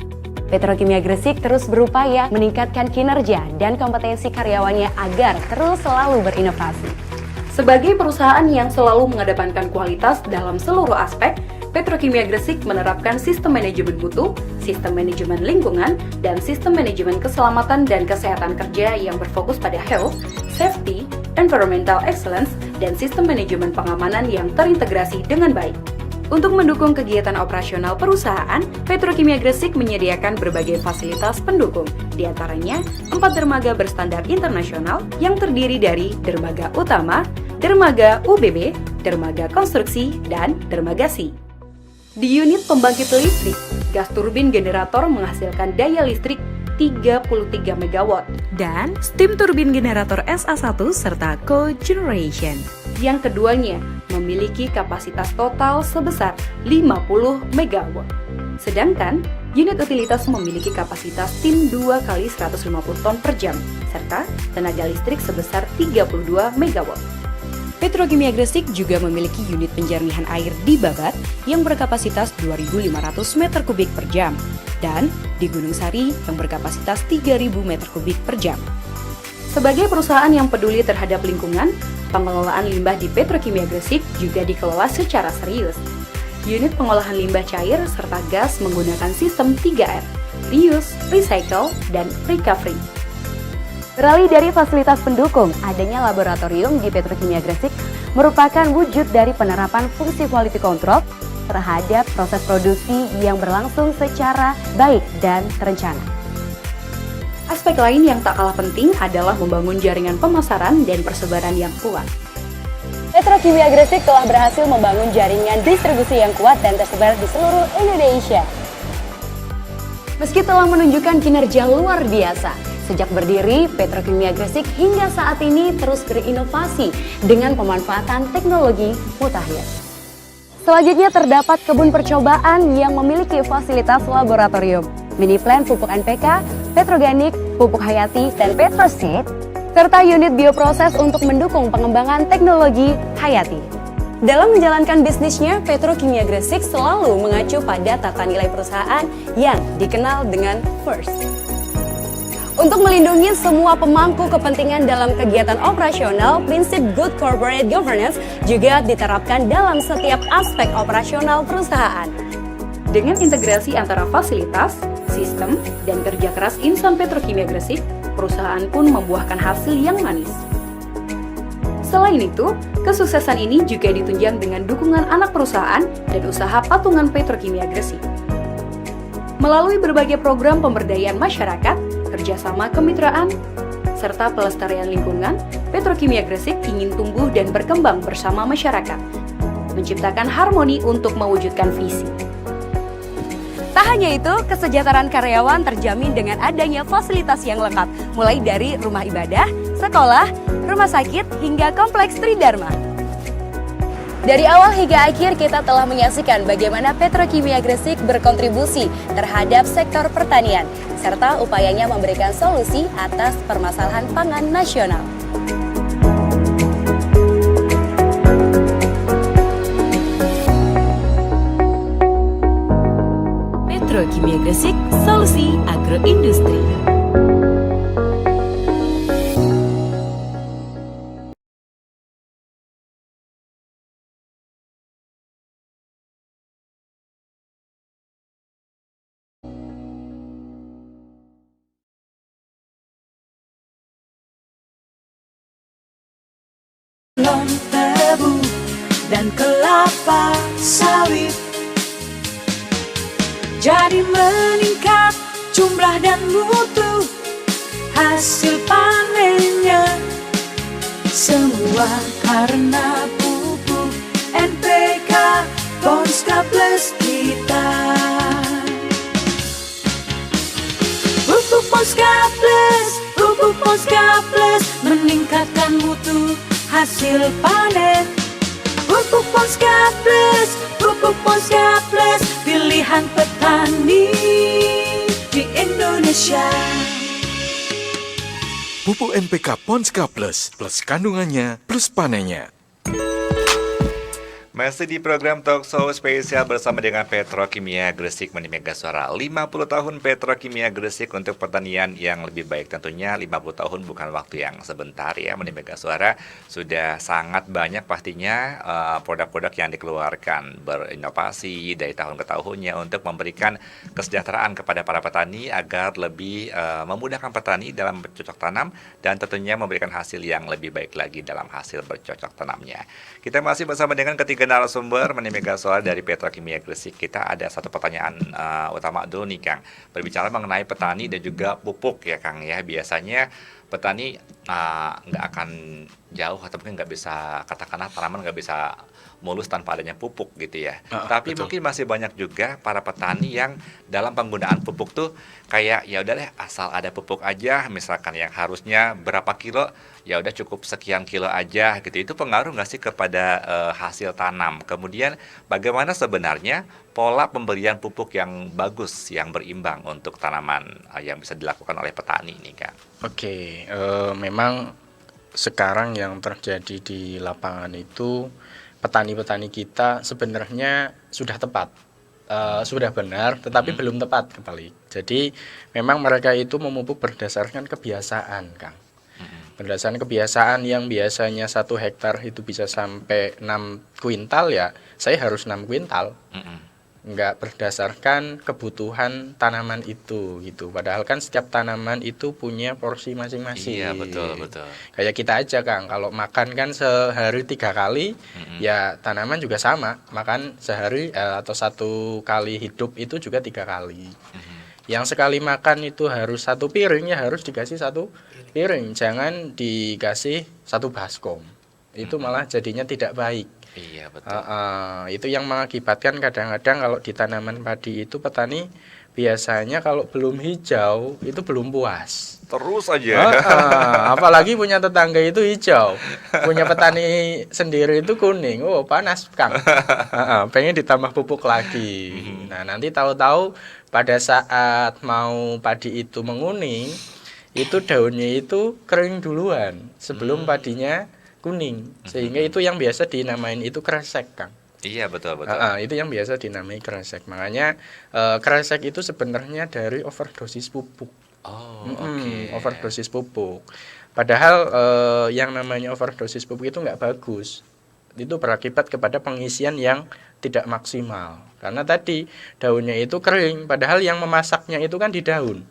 Petrokimia Gresik terus berupaya meningkatkan kinerja dan kompetensi karyawannya agar terus selalu berinovasi. Sebagai perusahaan yang selalu mengedepankan kualitas dalam seluruh aspek, Petrokimia Gresik menerapkan sistem manajemen mutu, sistem manajemen lingkungan, dan sistem manajemen keselamatan dan kesehatan kerja yang berfokus pada health, safety, environmental excellence, dan sistem manajemen pengamanan yang terintegrasi dengan baik. Untuk mendukung kegiatan operasional perusahaan, Petrokimia Gresik menyediakan berbagai fasilitas pendukung, diantaranya 4 dermaga berstandar internasional yang terdiri dari dermaga utama, dermaga UBB, dermaga konstruksi, dan dermaga SI. Di unit pembangkit listrik, gas turbin generator menghasilkan daya listrik 33 MW dan steam turbin generator SA1 serta cogeneration. Yang keduanya memiliki kapasitas total sebesar 50 MW. Sedangkan unit utilitas memiliki kapasitas steam 2 kali 150 ton per jam serta tenaga listrik sebesar 32 MW. Petrokimia Gresik juga memiliki unit penjernihan air di Babat yang berkapasitas 2.500 meter kubik per jam dan di Gunung Sari yang berkapasitas 3.000 meter kubik per jam. Sebagai perusahaan yang peduli terhadap lingkungan, pengelolaan limbah di Petrokimia Gresik juga dikelola secara serius. Unit pengolahan limbah cair serta gas menggunakan sistem 3R, reuse, recycle, dan recovery. Beralih dari fasilitas pendukung, adanya laboratorium di Petrokimia Gresik merupakan wujud dari penerapan fungsi quality control terhadap proses produksi yang berlangsung secara baik dan terencana. Aspek lain yang tak kalah penting adalah membangun jaringan pemasaran dan persebaran yang kuat. Petrokimia Gresik telah berhasil membangun jaringan distribusi yang kuat dan tersebar di seluruh Indonesia. Meski telah menunjukkan kinerja luar biasa, Sejak berdiri, Petrokimia Gresik hingga saat ini terus berinovasi dengan pemanfaatan teknologi mutakhir. Selanjutnya terdapat kebun percobaan yang memiliki fasilitas laboratorium, mini plant pupuk NPK, petroganik, pupuk hayati, dan petroseed, serta unit bioproses untuk mendukung pengembangan teknologi hayati. Dalam menjalankan bisnisnya, Petrokimia Gresik selalu mengacu pada tata nilai perusahaan yang dikenal dengan FIRST. Untuk melindungi semua pemangku kepentingan dalam kegiatan operasional, prinsip Good Corporate Governance juga diterapkan dalam setiap aspek operasional perusahaan. Dengan integrasi antara fasilitas, sistem, dan kerja keras insan Petrokimia Gresik, perusahaan pun membuahkan hasil yang manis. Selain itu, kesuksesan ini juga ditunjang dengan dukungan anak perusahaan dan usaha patungan Petrokimia Gresik. Melalui berbagai program pemberdayaan masyarakat, kerjasama kemitraan, serta pelestarian lingkungan, Petrokimia Gresik ingin tumbuh dan berkembang bersama masyarakat, menciptakan harmoni untuk mewujudkan visi. Tak hanya itu, kesejahteraan karyawan terjamin dengan adanya fasilitas yang lengkap, mulai dari rumah ibadah, sekolah, rumah sakit, hingga kompleks Tridharma. Dari awal hingga akhir kita telah menyaksikan bagaimana Petrokimia Gresik berkontribusi terhadap sektor pertanian, serta upayanya memberikan solusi atas permasalahan pangan nasional. Petrokimia Gresik, solusi agroindustri. Tebu dan kelapa sawit jadi meningkat jumlah dan mutu hasil panennya, semua karena pupuk NPK Ponska Plus kita. Pupuk Ponska Plus meningkatkan mutu hasil panen. Pupuk Ponska Plus, pilihan petani di Indonesia. Pupuk NPK Ponska Plus, plus kandungannya, plus panennya. Masih di program Talk Show spesial bersama dengan Petrokimia Gresik Mani Mega Suara. 50 tahun Petrokimia Gresik untuk pertanian yang lebih baik. Tentunya 50 tahun bukan waktu yang sebentar ya Mani Mega Suara. Sudah sangat banyak pastinya produk-produk yang dikeluarkan berinovasi dari tahun ke tahunnya untuk memberikan kesejahteraan kepada para petani agar lebih memudahkan petani dalam bercocok tanam dan tentunya memberikan hasil yang lebih baik lagi dalam hasil bercocok tanamnya. Kita masih bersama dengan ketiga narasumber Mani Mega Suara dari Petrokimia Gresik. Kita ada satu pertanyaan utama dulu nih Kang. Berbicara mengenai petani dan juga pupuk ya Kang ya. Biasanya petani nggak akan jauh atau mungkin nggak bisa, katakanlah tanaman nggak bisa mulus tanpa adanya pupuk gitu ya. Tapi betul. Mungkin masih banyak juga para petani yang dalam penggunaan pupuk tuh kayak ya udah deh asal ada pupuk aja, misalkan yang harusnya berapa kilo ya udah cukup sekian kilo aja gitu. Itu pengaruh nggak sih kepada hasil tanam? Kemudian bagaimana sebenarnya pola pemberian pupuk yang bagus, yang berimbang untuk tanaman yang bisa dilakukan oleh petani ini Kang? Oke, memang sekarang yang terjadi di lapangan itu petani-petani kita sebenarnya sudah tepat, sudah benar, tetapi belum tepat kembali. Jadi memang mereka itu memupuk berdasarkan kebiasaan, Kang. Berdasarkan kebiasaan yang biasanya 1 hektar itu bisa sampai 6 kuintal ya, saya harus 6 kuintal. Enggak berdasarkan kebutuhan tanaman itu gitu. Padahal kan setiap tanaman itu punya porsi masing-masing. Iya, betul. Kayak kita aja Kang, kalau makan kan sehari 3 kali, ya tanaman juga sama. Makan sehari atau 1 kali hidup itu juga 3 kali. Yang sekali makan itu harus 1 piring, ya harus dikasih 1 piring. Jangan dikasih 1 baskom. Itu malah jadinya tidak baik. Iya betul. Itu yang mengakibatkan kadang-kadang kalau di tanaman padi itu petani biasanya kalau belum hijau itu belum puas. Terus aja. Apalagi punya tetangga itu hijau, punya petani sendiri itu kuning. Oh, panas, Kang. Pengen ditambah pupuk lagi. Nah, nanti tahu-tahu pada saat mau padi itu menguning, itu daunnya itu kering duluan sebelum padinya kuning. Sehingga itu yang biasa dinamain itu kresek, Kang. Iya, betul. Itu yang biasa dinamai kresek. Makanya kresek itu sebenarnya dari overdosis pupuk. Oh, oke. Overdosis pupuk. Padahal yang namanya overdosis pupuk itu nggak bagus. Itu berakibat kepada pengisian yang tidak maksimal. Karena tadi daunnya itu kering, padahal yang memasaknya itu kan di daun.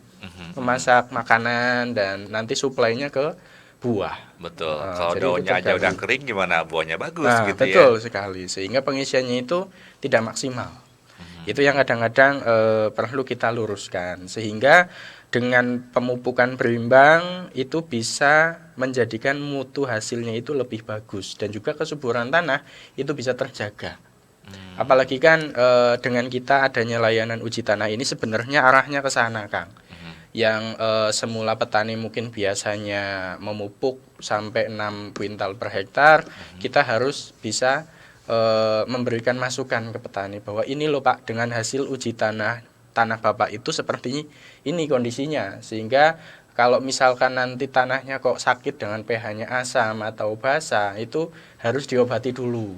Memasak makanan dan nanti suplainya ke buah. Betul. Nah, Kalau jadi daunnya itu aja udah terganggu. kering gimana buahnya bagus Nah, gitu betul ya. sekali. Sehingga pengisiannya itu tidak maksimal. Itu yang kadang-kadang perlu kita luruskan. Sehingga dengan pemupukan berimbang itu bisa menjadikan mutu hasilnya itu lebih bagus dan juga kesuburan tanah itu bisa terjaga. Apalagi kan dengan kita adanya layanan uji tanah ini sebenarnya arahnya ke sana, Kang. Yang semula petani mungkin biasanya memupuk sampai 6 kuintal per hektar, kita harus bisa memberikan masukan ke petani bahwa ini loh Pak, dengan hasil uji tanah Bapak itu seperti ini kondisinya, sehingga kalau misalkan nanti tanahnya kok sakit dengan pH-nya asam atau basa, itu harus diobati dulu.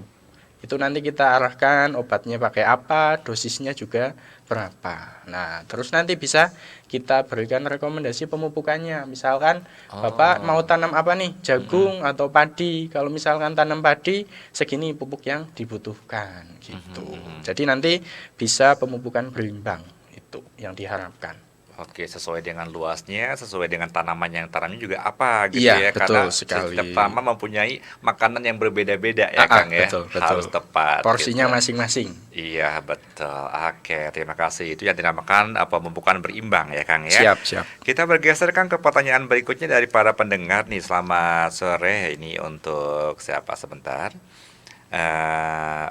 Itu nanti kita arahkan obatnya pakai apa, dosisnya juga berapa. Nah, terus nanti bisa kita berikan rekomendasi pemupukannya. Misalkan Bapak mau tanam apa nih? Jagung atau padi. Kalau misalkan tanam padi, segini pupuk yang dibutuhkan gitu. Jadi nanti bisa pemupukan berimbang, itu yang diharapkan. Oke, sesuai dengan luasnya, sesuai dengan tanaman yang tanamnya juga apa gitu Iya, ya. betul Karena sekali. setiap tanaman mempunyai makanan yang berbeda-beda ya Kang ya. Betul. Harus tepat. Porsinya gitu. masing-masing. Iya, betul. Oke, terima kasih. Itu yang dinamakan pemupukan berimbang ya Kang ya. Siap. Kita bergeser Kang ke pertanyaan berikutnya dari para pendengar nih. Selamat sore, ini untuk siapa sebentar?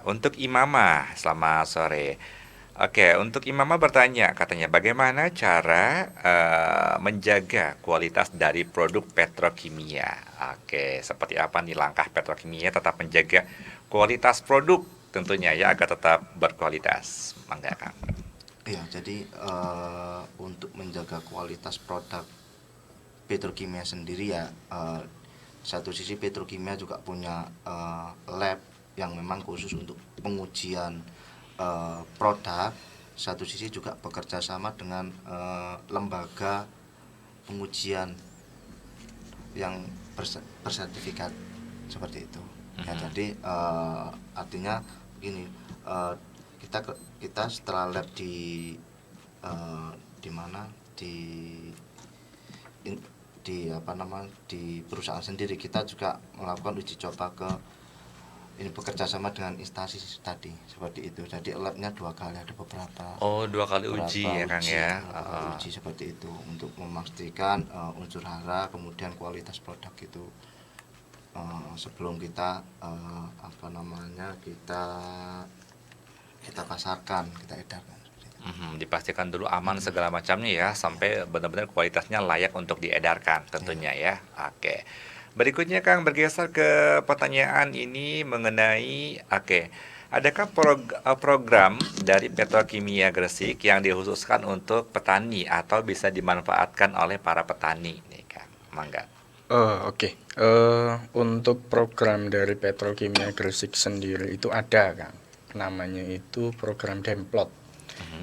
Untuk Imamah, selamat sore. Oke, untuk Imamah bertanya, katanya bagaimana cara menjaga kualitas dari produk petrokimia? Oke, seperti apa nih langkah petrokimia tetap menjaga kualitas produk tentunya ya agar tetap berkualitas. Mangga Kang. Iya, jadi untuk menjaga kualitas produk petrokimia sendiri ya, satu sisi petrokimia juga punya lab yang memang khusus untuk pengujian produk. Satu sisi juga bekerja sama dengan lembaga pengujian yang bersertifikat seperti itu. Ya, jadi artinya begini, kita setelah lab di mana di perusahaan sendiri, kita juga melakukan uji coba ini bekerja sama dengan instansi tadi seperti itu. Jadi labnya 2 kali, ada beberapa. Oh, 2 kali uji ya Kang ya. Uji seperti itu untuk memastikan unsur hara kemudian kualitas produk itu sebelum kita kita pasarkan, kita edarkan. Dipastikan dulu aman segala macamnya ya sampai benar-benar kualitasnya layak untuk diedarkan tentunya ya. Oke. Berikutnya Kang bergeser ke pertanyaan ini mengenai adakah program dari Petrokimia Gresik yang dikhususkan untuk petani atau bisa dimanfaatkan oleh para petani nih Kang? Mangga. Oke. Untuk program dari Petrokimia Gresik sendiri itu ada Kang. Namanya itu program Demplot.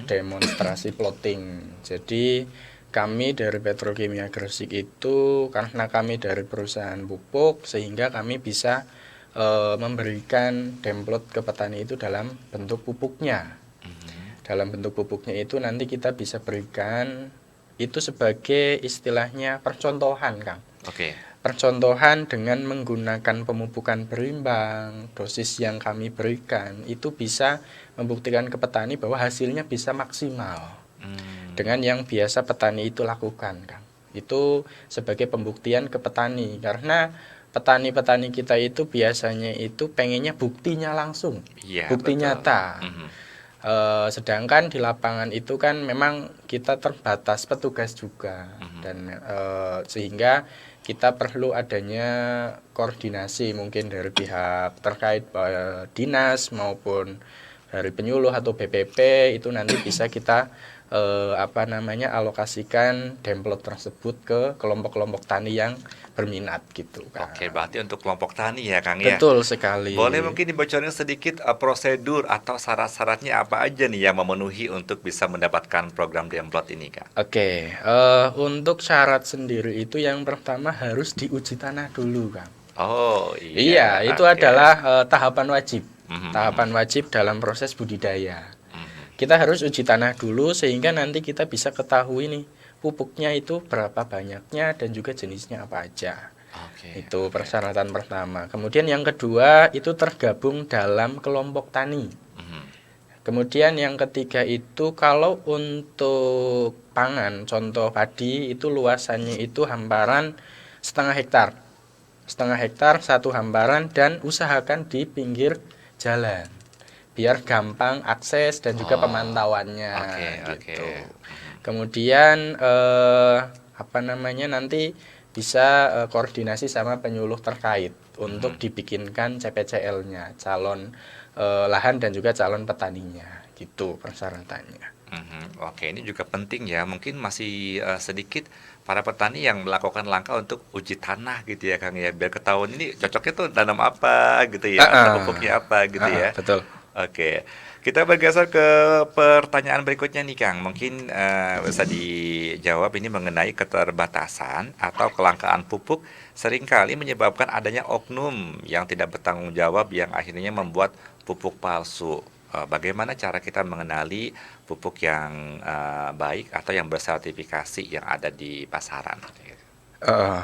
Demonstrasi plotting. Jadi kami dari Petrokimia Gresik itu karena kami dari perusahaan pupuk sehingga kami bisa memberikan demplot ke petani itu dalam bentuk pupuknya. Dalam bentuk pupuknya itu nanti kita bisa berikan itu sebagai istilahnya percontohan, Kang. Oke. Percontohan dengan menggunakan pemupukan berimbang, dosis yang kami berikan itu bisa membuktikan ke petani bahwa hasilnya bisa maksimal. Dengan yang biasa petani itu lakukan, Kang. Itu sebagai pembuktian ke petani karena petani-petani kita itu biasanya itu pengennya buktinya langsung, Iya, bukti betul. nyata. Sedangkan di lapangan itu kan memang kita terbatas petugas juga, dan sehingga kita perlu adanya koordinasi mungkin dari pihak terkait, dinas maupun dari penyuluh atau BPP, itu nanti bisa kita alokasikan demplot tersebut ke kelompok-kelompok tani yang berminat gitu kan. Oke, berarti untuk kelompok tani ya Kang ya. Betul sekali. Boleh mungkin dibocorin sedikit prosedur atau syarat-syaratnya apa aja nih yang memenuhi untuk bisa mendapatkan program demplot ini Kang? Oke, untuk syarat sendiri itu yang pertama harus diuji tanah dulu Kang. Oh Iya, itu oke. adalah tahapan wajib. Mhm. Tahapan wajib dalam proses budidaya. Kita harus uji tanah dulu sehingga nanti kita bisa ketahui nih pupuknya itu berapa banyaknya dan juga jenisnya apa aja. Oke. Itu persyaratan pertama. Kemudian yang kedua itu tergabung dalam kelompok tani. Mhm. Kemudian yang ketiga itu kalau untuk pangan, contoh padi itu luasannya itu hamparan setengah hektar. Setengah hektar satu hamparan, dan usahakan di pinggir jalan biar gampang akses dan juga pemantauannya. Oke. Gitu. Kemudian nanti bisa koordinasi sama penyuluh terkait untuk dibikinkan CPCL-nya, calon lahan dan juga calon petaninya, gitu persyaratannya. Oke, ini juga penting ya. Mungkin masih sedikit para petani yang melakukan langkah untuk uji tanah gitu ya Kang ya, biar ketahuan ini cocoknya tuh tanam apa gitu ya, atau pupuknya apa gitu ya. Betul. Oke, kita bergeser ke pertanyaan berikutnya nih Kang. Mungkin bisa dijawab ini mengenai keterbatasan atau kelangkaan pupuk seringkali menyebabkan adanya oknum yang tidak bertanggung jawab yang akhirnya membuat pupuk palsu. Bagaimana cara kita mengenali pupuk yang baik atau yang bersertifikasi yang ada di pasaran?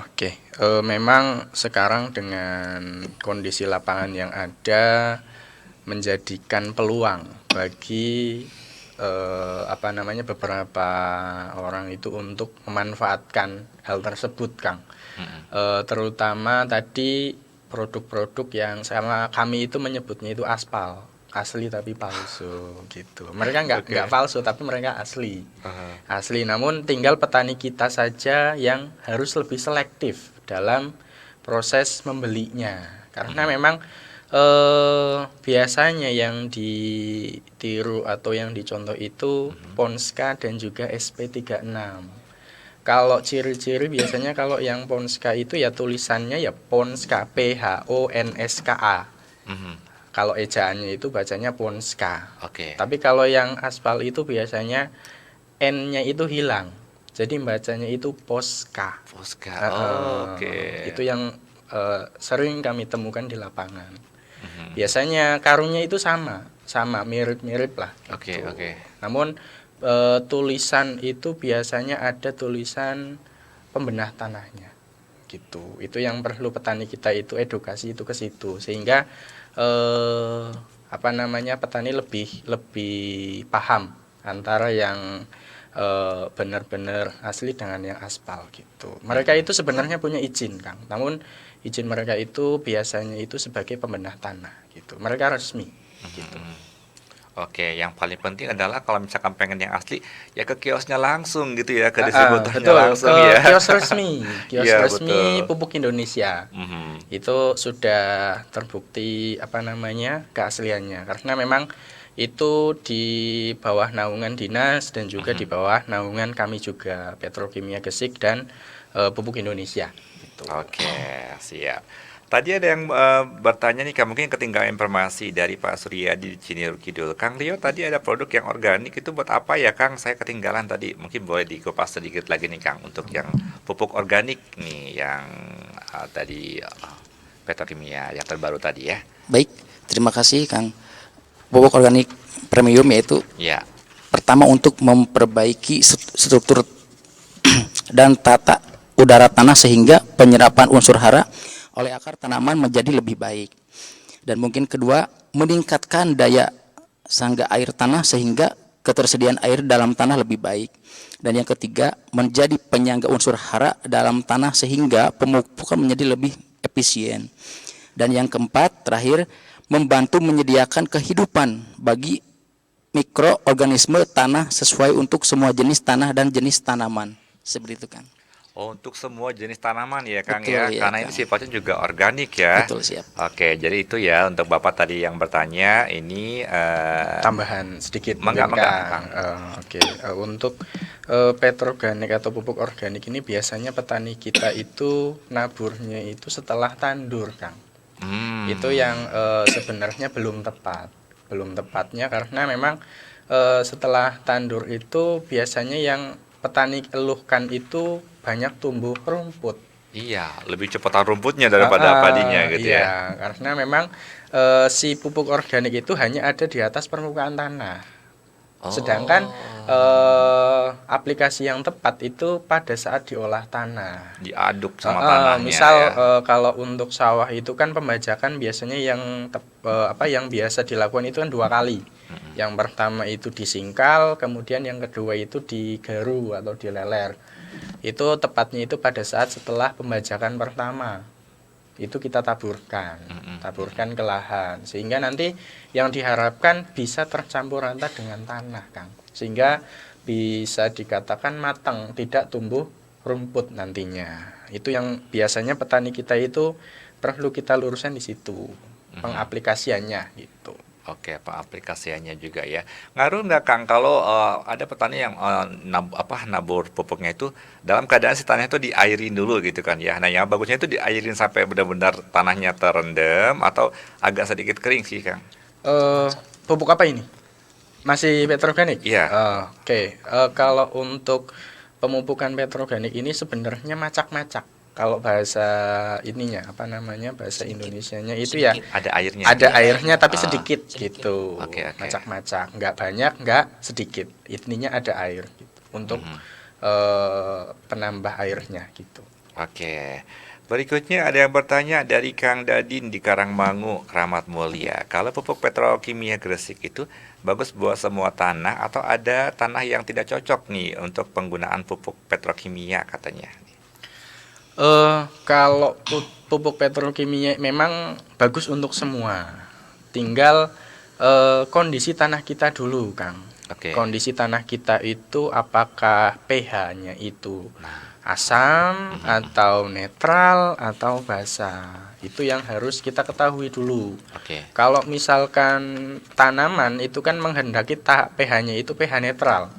Oke. Memang sekarang dengan kondisi lapangan yang ada menjadikan peluang bagi beberapa orang itu untuk memanfaatkan hal tersebut, Kang. Terutama tadi produk-produk yang sama kami itu menyebutnya itu aspal, asli tapi palsu gitu. Mereka nggak palsu tapi mereka asli. Asli, namun tinggal petani kita saja yang harus lebih selektif dalam proses membelinya. Karena memang biasanya yang ditiru atau yang dicontoh itu Ponska dan juga SP36. Kalau ciri-ciri biasanya kalau yang Ponska itu ya tulisannya ya Ponska, PHONSKA. Kalau ejaannya itu bacanya Ponska. Oke. Tapi kalau yang aspal itu biasanya N-nya itu hilang. Jadi bacanya itu Poska. Poska. Oke. Itu yang sering kami temukan di lapangan. Biasanya karungnya itu sama mirip-mirip lah. Oke. Namun tulisan itu biasanya ada tulisan pembenah tanahnya gitu. Itu yang perlu petani kita itu edukasi itu ke situ, sehingga petani lebih paham antara yang benar-benar asli dengan yang aspal gitu. Mereka itu sebenarnya punya izin, Kang. Namun izin mereka itu biasanya itu sebagai pembenah tanah gitu. Mereka resmi gitu. Oke, yang paling penting adalah kalau misalkan pengen yang asli ya ke kiosnya langsung gitu ya, ke distributornya langsung ke ya. kios resmi, Iya, resmi betul. Pupuk Indonesia. Itu sudah terbukti keasliannya, karena memang itu di bawah naungan dinas dan juga di bawah naungan kami juga, Petrokimia Gresik dan Pupuk Indonesia gitu. Oke, siap. Tadi ada yang bertanya nih Kang, mungkin ketinggalan informasi dari Pak Suryadi di Cinere Kidul. Kang Rio, tadi ada produk yang organik itu buat apa ya Kang? Saya ketinggalan tadi. Mungkin boleh dikupas sedikit lagi nih Kang untuk yang pupuk organik nih yang tadi Petrokimia yang terbaru tadi ya. Baik, terima kasih Kang. Pupuk organik premium yaitu pertama untuk memperbaiki struktur dan tata udara tanah sehingga penyerapan unsur hara oleh akar tanaman menjadi lebih baik. Dan mungkin kedua, meningkatkan daya sangga air tanah sehingga ketersediaan air dalam tanah lebih baik. Dan yang ketiga, menjadi penyangga unsur hara dalam tanah sehingga pemupukan menjadi lebih efisien. Dan yang keempat, terakhir, membantu menyediakan kehidupan bagi mikroorganisme tanah sesuai untuk semua jenis tanah dan jenis tanaman. Seperti itu, Kang. Oh, untuk semua jenis tanaman ya, Kang Betul, ya. ya, Karena Kang. ini sifatnya juga organik ya. Betul, siap. Oke, jadi itu ya untuk Bapak tadi yang bertanya ini Tambahan sedikit Mangga, mungkin, mangga, Kang. Oke, untuk petroorganik atau pupuk organik ini biasanya petani kita itu naburnya itu setelah tandur, Kang. Itu yang sebenarnya belum tepat. Belum tepatnya karena memang setelah tandur itu biasanya yang petani keluhkan itu banyak tumbuh rumput. iya, lebih cepat rumputnya daripada padinya gitu Iya, ya. karena memang si pupuk organik itu hanya ada di atas permukaan tanah. Sedangkan aplikasi yang tepat itu pada saat diolah tanah. Diaduk sama tanahnya Misal ya. kalau untuk sawah itu kan pembajakan biasanya yang biasa dilakukan itu kan 2 kali. Yang pertama itu disingkal, kemudian yang kedua itu digaru atau dileler. Itu tepatnya itu pada saat setelah pembajakan pertama. Itu kita taburkan ke lahan sehingga nanti yang diharapkan bisa tercampur rata dengan tanah, Kang, sehingga bisa dikatakan matang, tidak tumbuh rumput nantinya. Itu yang biasanya petani kita itu perlu kita luruskan di situ pengaplikasiannya gitu. Oke, aplikasiannya juga ya. Ngaruh nggak, Kang, kalau ada petani yang nabur pupuknya itu dalam keadaan si tanahnya itu diairin dulu gitu kan ya. Nah, yang bagusnya itu diairin sampai benar-benar tanahnya terendam atau agak sedikit kering sih, Kang. Pupuk apa ini? Masih petroorganik? Iya. Oke. Kalau untuk pemupukan petroorganik ini sebenarnya macak-macak. Kalau bahasa ininya bahasa Indonesianya itu ya Ada airnya. ada airnya tapi sedikit gitu. Oke. Macak-macak, nggak banyak, nggak sedikit. Intinya ada air gitu untuk penambah airnya gitu. Oke. Berikutnya ada yang bertanya dari Kang Dadin di Karangmangu, Kramat Mulia. Kalau pupuk petrokimia Gresik itu bagus buat semua tanah atau ada tanah yang tidak cocok nih untuk penggunaan pupuk petrokimia katanya? Kalau pupuk petrokimia memang bagus untuk semua. Tinggal kondisi tanah kita dulu, Kang. Oke. Kondisi tanah kita itu apakah pH-nya itu asam atau netral atau basah. Itu yang harus kita ketahui dulu. Oke. Kalau misalkan tanaman itu kan menghendaki pH-nya itu pH netral.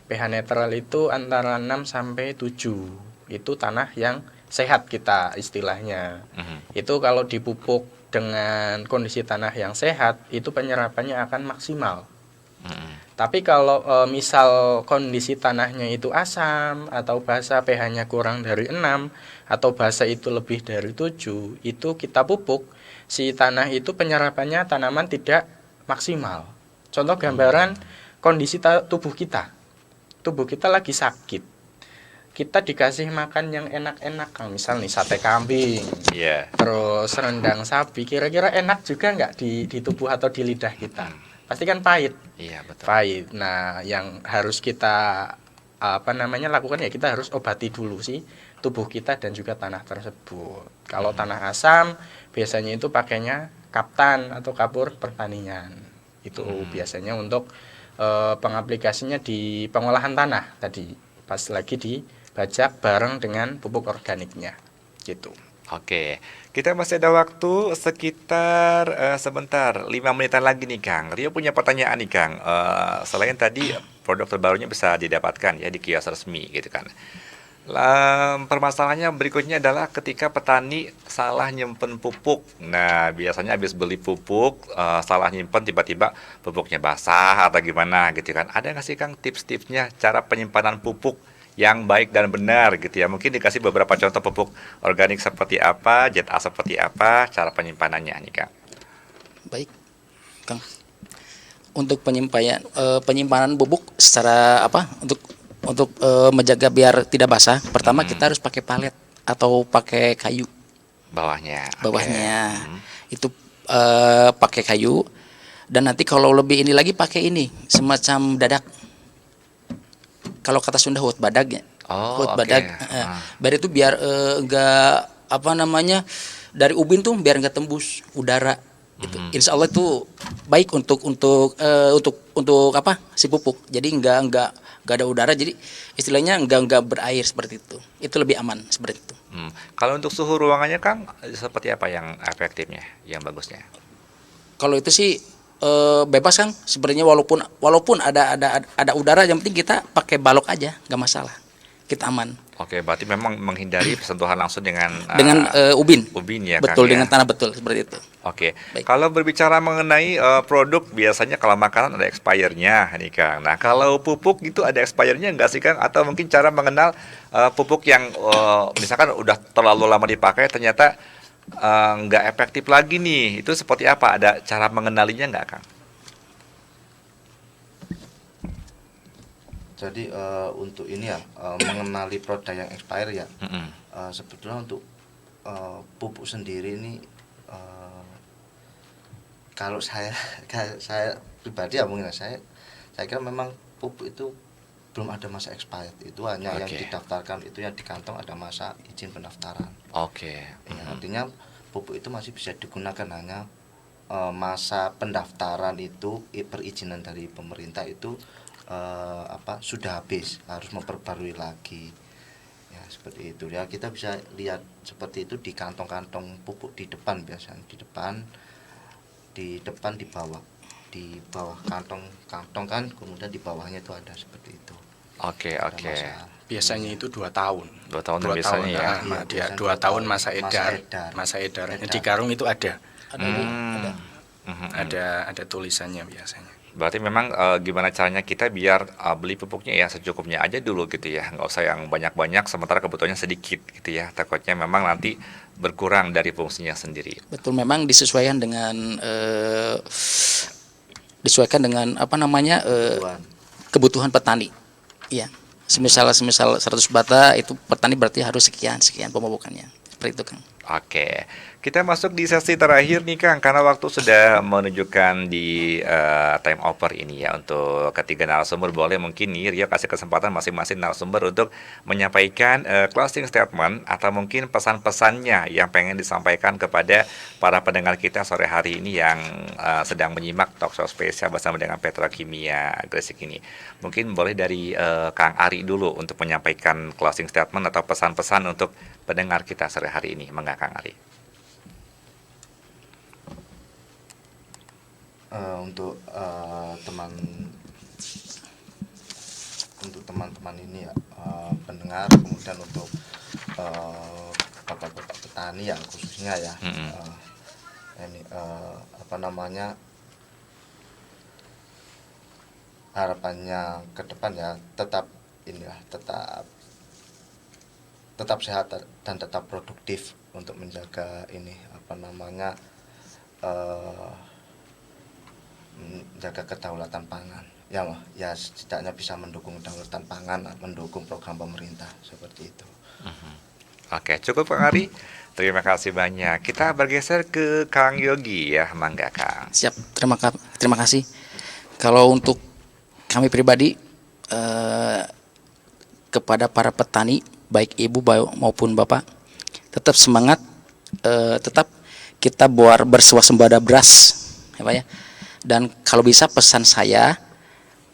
pH netral itu antara 6 sampai 7. Itu tanah yang sehat kita istilahnya. Itu kalau dipupuk dengan kondisi tanah yang sehat, itu penyerapannya akan maksimal. Tapi kalau misal kondisi tanahnya itu asam atau basah, pH-nya kurang dari 6 atau basah itu lebih dari 7, itu kita pupuk, si tanah itu penyerapannya tanaman tidak maksimal. Contoh gambaran kondisi tubuh kita. Tubuh kita lagi sakit. Kita dikasih makan yang enak-enak, Kang. Misal nih sate kambing, terus rendang sapi, kira-kira enak juga nggak di tubuh atau di lidah kita? Pasti kan pahit. Iya, betul. Pahit. Nah, yang harus kita lakukan ya kita harus obati dulu sih tubuh kita dan juga tanah tersebut. Kalau tanah asam, biasanya itu pakainya kaptan atau kapur pertanian. Itu biasanya untuk pengaplikasinya di pengolahan tanah tadi. Pas lagi dibajak bareng dengan pupuk organiknya gitu. Oke, kita masih ada waktu sekitar sebentar 5 menitan lagi nih, Kang. Rio punya pertanyaan nih, Kang. Selain tadi produk terbarunya bisa didapatkan ya di kios resmi gitu kan. Permasalahannya berikutnya adalah ketika petani salah nyimpen pupuk. Nah, biasanya habis beli pupuk salah nyimpen, tiba-tiba pupuknya basah atau gimana gitu kan. Ada nggak sih, Kang, tips-tipsnya cara penyimpanan pupuk yang baik dan benar gitu ya? Mungkin dikasih beberapa contoh pupuk organik seperti apa, Jet A seperti apa, cara penyimpanannya nih, Kang. Baik, Kang. Untuk penyimpanan bubuk secara untuk menjaga biar tidak basah, pertama kita harus pakai palet atau pakai kayu. Bawahnya. Itu pakai kayu, dan nanti kalau lebih ini lagi pakai ini semacam dadak. Kalau kata Sunda hut badag ya. Hut badag. Biar itu biar enggak dari ubin tuh biar enggak tembus udara. Itu insya Allah itu baik untuk apa si pupuk. Jadi nggak ada udara, jadi istilahnya nggak berair seperti itu. Itu lebih aman seperti itu. Kalau untuk suhu ruangannya Kang, seperti apa yang efektifnya, yang bagusnya? Kalau itu sih bebas Kang. Sebenarnya walaupun ada udara, yang penting kita pakai balok aja, nggak masalah. Kita aman. Oke, berarti memang menghindari sentuhan langsung dengan ubin. Ubin ya, Betul, Kang, dengan ya? tanah, betul seperti itu. Oke, Baik. kalau berbicara mengenai produk, biasanya kalau makanan ada expirednya nih Kang. Nah, kalau pupuk gitu ada expirednya nggak sih Kang? Atau mungkin cara mengenal pupuk yang misalkan udah terlalu lama dipakai ternyata nggak efektif lagi nih, itu seperti apa? Ada cara mengenalinya nggak Kang? Jadi untuk ini ya, mengenali produk yang expire ya, sebetulnya untuk pupuk sendiri ini, kalau saya pribadi ya mungkin saya kira memang pupuk itu belum ada masa expired. Itu hanya yang didaftarkan, itu yang di kantong ada masa izin pendaftaran. Ya, artinya pupuk itu masih bisa digunakan, hanya masa pendaftaran itu, perizinan dari pemerintah itu sudah habis, harus memperbarui lagi. Ya, seperti itu ya, kita bisa lihat seperti itu di kantong-kantong pupuk di depan, biasanya di depan di bawah kantong kan, kemudian di bawahnya itu ada seperti itu. Oke. Biasanya itu 2 tahun. 2 tahun biasanya ya. Dia biasanya 2 tahun masa edar. edar. Di karung itu ada. Ada. Ada tulisannya biasanya. Berarti memang gimana caranya kita biar beli pupuknya ya secukupnya aja dulu gitu ya, nggak usah yang banyak-banyak sementara kebutuhannya sedikit gitu ya, takutnya memang nanti berkurang dari fungsinya sendiri. Betul, memang disesuaikan dengan apa namanya kebutuhan petani. Iya. Semisal 100 bata itu petani berarti harus sekian pemupukannya. Seperti itu Kang. Oke, kita masuk di sesi terakhir nih Kang, karena waktu sudah menunjukkan di time over ini ya. Untuk ketiga narasumber, boleh mungkin nih Rio kasih kesempatan masing-masing narasumber untuk menyampaikan closing statement atau mungkin pesan-pesannya yang pengen disampaikan kepada para pendengar kita sore hari ini yang sedang menyimak talk show spesial bersama dengan Petrokimia Gresik ini. Mungkin boleh dari Kang Ari dulu untuk menyampaikan closing statement atau pesan-pesan untuk pendengar kita sore hari ini. Mangga Kang Ari. Untuk teman-teman ini ya, pendengar, kemudian untuk bapak-bapak petani ya khususnya ya, ini harapannya ke depan ya, tetap sehat dan tetap produktif untuk menjaga ini menjaga kedaulatan pangan ya setidaknya bisa mendukung kedaulatan pangan, mendukung program pemerintah seperti itu. Oke, cukup Kang Ari. Terima kasih banyak. Kita bergeser ke Kang Yogi ya, mangga Kang. Siap, terima kasih. Kalau untuk kami pribadi kepada para petani, baik ibu maupun bapak, tetap semangat, tetap kita berswasembada beras, ya Pak ya. Dan kalau bisa pesan saya,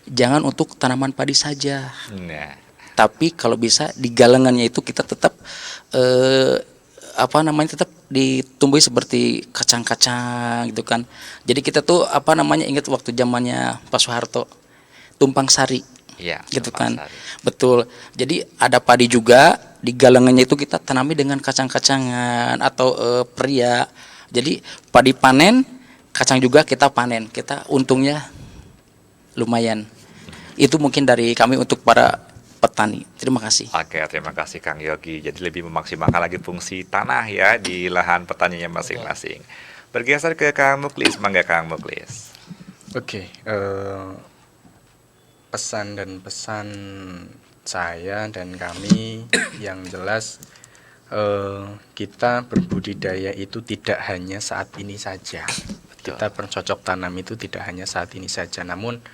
jangan untuk tanaman padi saja. Nah, Tapi kalau bisa di galengannya itu kita tetap tetap ditumbuhi seperti kacang-kacang gitu kan. Jadi kita tuh ingat waktu zamannya Pak Soeharto, tumpang sari. iya, Gitu tumpang kan. sari. Betul. Jadi ada padi juga, di galengannya itu kita tanami dengan kacang-kacangan atau pria. Jadi padi panen, kacang juga kita panen. Kita untungnya lumayan. Itu mungkin dari kami untuk para petani. Terima kasih. Oke, terima kasih Kang Yogi. Jadi lebih memaksimalkan lagi fungsi tanah ya di lahan petaninya masing-masing. Bergeser ke Kang Muklis, mangga Kang Muklis. Oke, pesan saya dan kami yang jelas, kita berbudidaya itu tidak hanya saat ini saja. Betul. Kita bercocok tanam itu tidak hanya saat ini saja, namun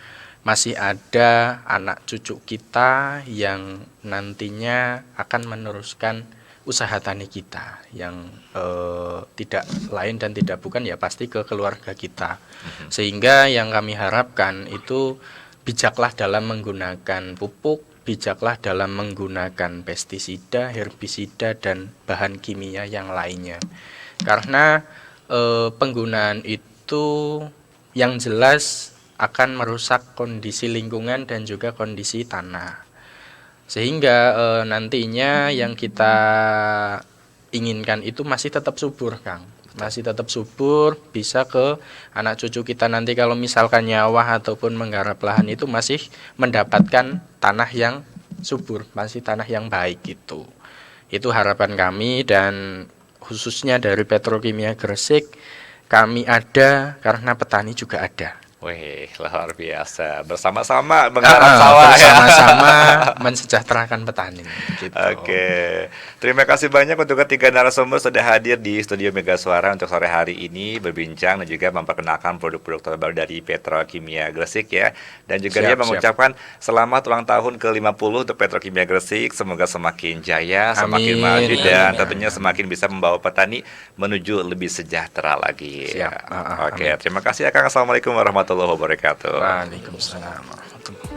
masih ada anak cucu kita yang nantinya akan meneruskan usaha tani kita yang tidak lain dan tidak bukan ya pasti ke keluarga kita. Sehingga yang kami harapkan itu bijaklah dalam menggunakan pupuk, bijaklah dalam menggunakan pestisida, herbisida, dan bahan kimia yang lainnya. Karena penggunaan itu yang jelas akan merusak kondisi lingkungan dan juga kondisi tanah. Sehingga nantinya yang kita inginkan itu masih tetap subur, Kang. Masih tetap subur, bisa ke anak cucu kita nanti kalau misalkan nyawah ataupun menggarap lahan itu masih mendapatkan tanah yang subur, masih tanah yang baik gitu. Itu harapan kami, dan khususnya dari Petrokimia Gresik kami ada karena petani juga ada. Wih, luar biasa. Bersama-sama menggarap sawah ya. Bersama-sama mensejahterakan petani gitu. Oke. Terima kasih banyak untuk ketiga narasumber sudah hadir di studio Mega Suara untuk sore hari ini berbincang dan juga memperkenalkan produk-produk terbaru dari Petrokimia Gresik ya. Dan juga dia mengucapkan selamat ulang tahun ke-50 untuk Petrokimia Gresik. Semoga semakin jaya, semakin maju dan tentunya semakin bisa membawa petani menuju lebih sejahtera lagi. Siap. Oke, terima kasih ya Kang. Assalamualaikum warahmatullahi wabarakatuh. Waalaikumsalam warahmatullahi.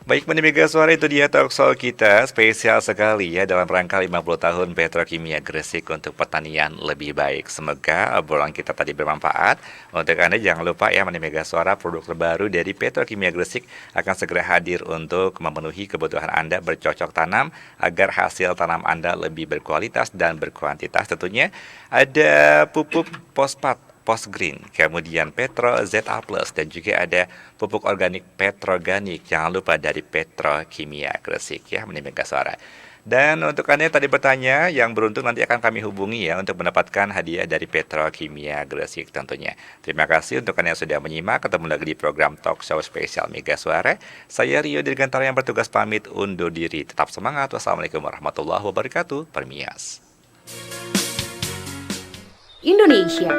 Baik, Mani Mega Suara, itu dia talk show kita spesial sekali ya dalam rangka 50 tahun Petrokimia Gresik untuk pertanian lebih baik. Semoga obrolan kita tadi bermanfaat. Untuk Anda jangan lupa ya, Mani Mega Suara, produk terbaru dari Petrokimia Gresik akan segera hadir untuk memenuhi kebutuhan Anda bercocok tanam agar hasil tanam Anda lebih berkualitas dan berkuantitas. Tentunya ada pupuk fosfat Postgreen, kemudian Petro ZA+, dan juga ada pupuk organik Petroganik. Jangan lupa dari Petrokimia Gresik ya, Mani Mega Suara. Dan untuk Anda yang tadi bertanya, yang beruntung nanti akan kami hubungi ya untuk mendapatkan hadiah dari Petrokimia Gresik tentunya. Terima kasih untuk Anda yang sudah menyimak. Ketemu lagi di program Talk Show Spesial Mega Suara. Saya Rio Dirgantara yang bertugas pamit undur diri. Tetap semangat. Wassalamualaikum warahmatullahi wabarakatuh. Permias. Indonesia,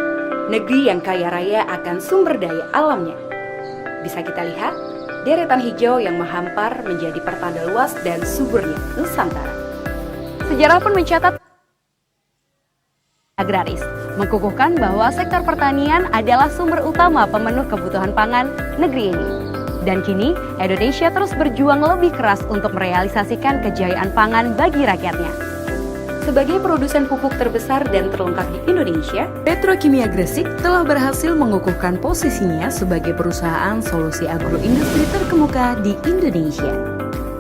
negeri yang kaya raya akan sumber daya alamnya. Bisa kita lihat, deretan hijau yang menghampar menjadi pertanda luas dan suburnya Nusantara. Sejarah pun mencatat agraris, mengukuhkan bahwa sektor pertanian adalah sumber utama pemenuh kebutuhan pangan negeri ini. Dan kini, Indonesia terus berjuang lebih keras untuk merealisasikan kejayaan pangan bagi rakyatnya. Sebagai produsen pupuk terbesar dan terlengkap di Indonesia, Petrokimia Gresik telah berhasil mengukuhkan posisinya sebagai perusahaan solusi agroindustri terkemuka di Indonesia.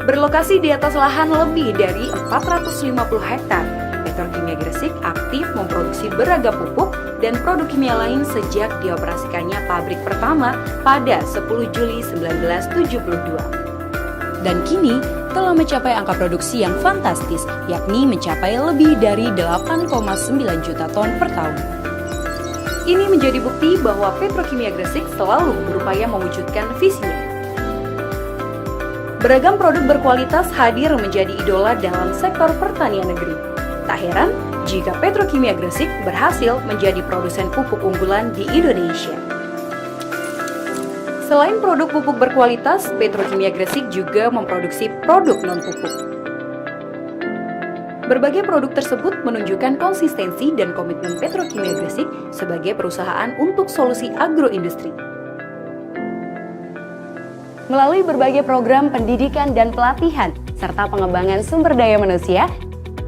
berlokasi di atas lahan lebih dari 450 hektar. Petrokimia Gresik aktif memproduksi beragam pupuk dan produk kimia lain sejak dioperasikannya pabrik pertama pada 10 Juli 1972. Dan kini telah mencapai angka produksi yang fantastis, yakni mencapai lebih dari 8,9 juta ton per tahun. Ini menjadi bukti bahwa Petrokimia Gresik selalu berupaya mewujudkan visinya. Beragam produk berkualitas hadir menjadi idola dalam sektor pertanian negeri. Tak heran jika Petrokimia Gresik berhasil menjadi produsen pupuk unggulan di Indonesia. Selain produk pupuk berkualitas, Petrokimia Gresik juga memproduksi produk non-pupuk. Berbagai produk tersebut menunjukkan konsistensi dan komitmen Petrokimia Gresik sebagai perusahaan untuk solusi agroindustri. Melalui berbagai program pendidikan dan pelatihan, serta pengembangan sumber daya manusia,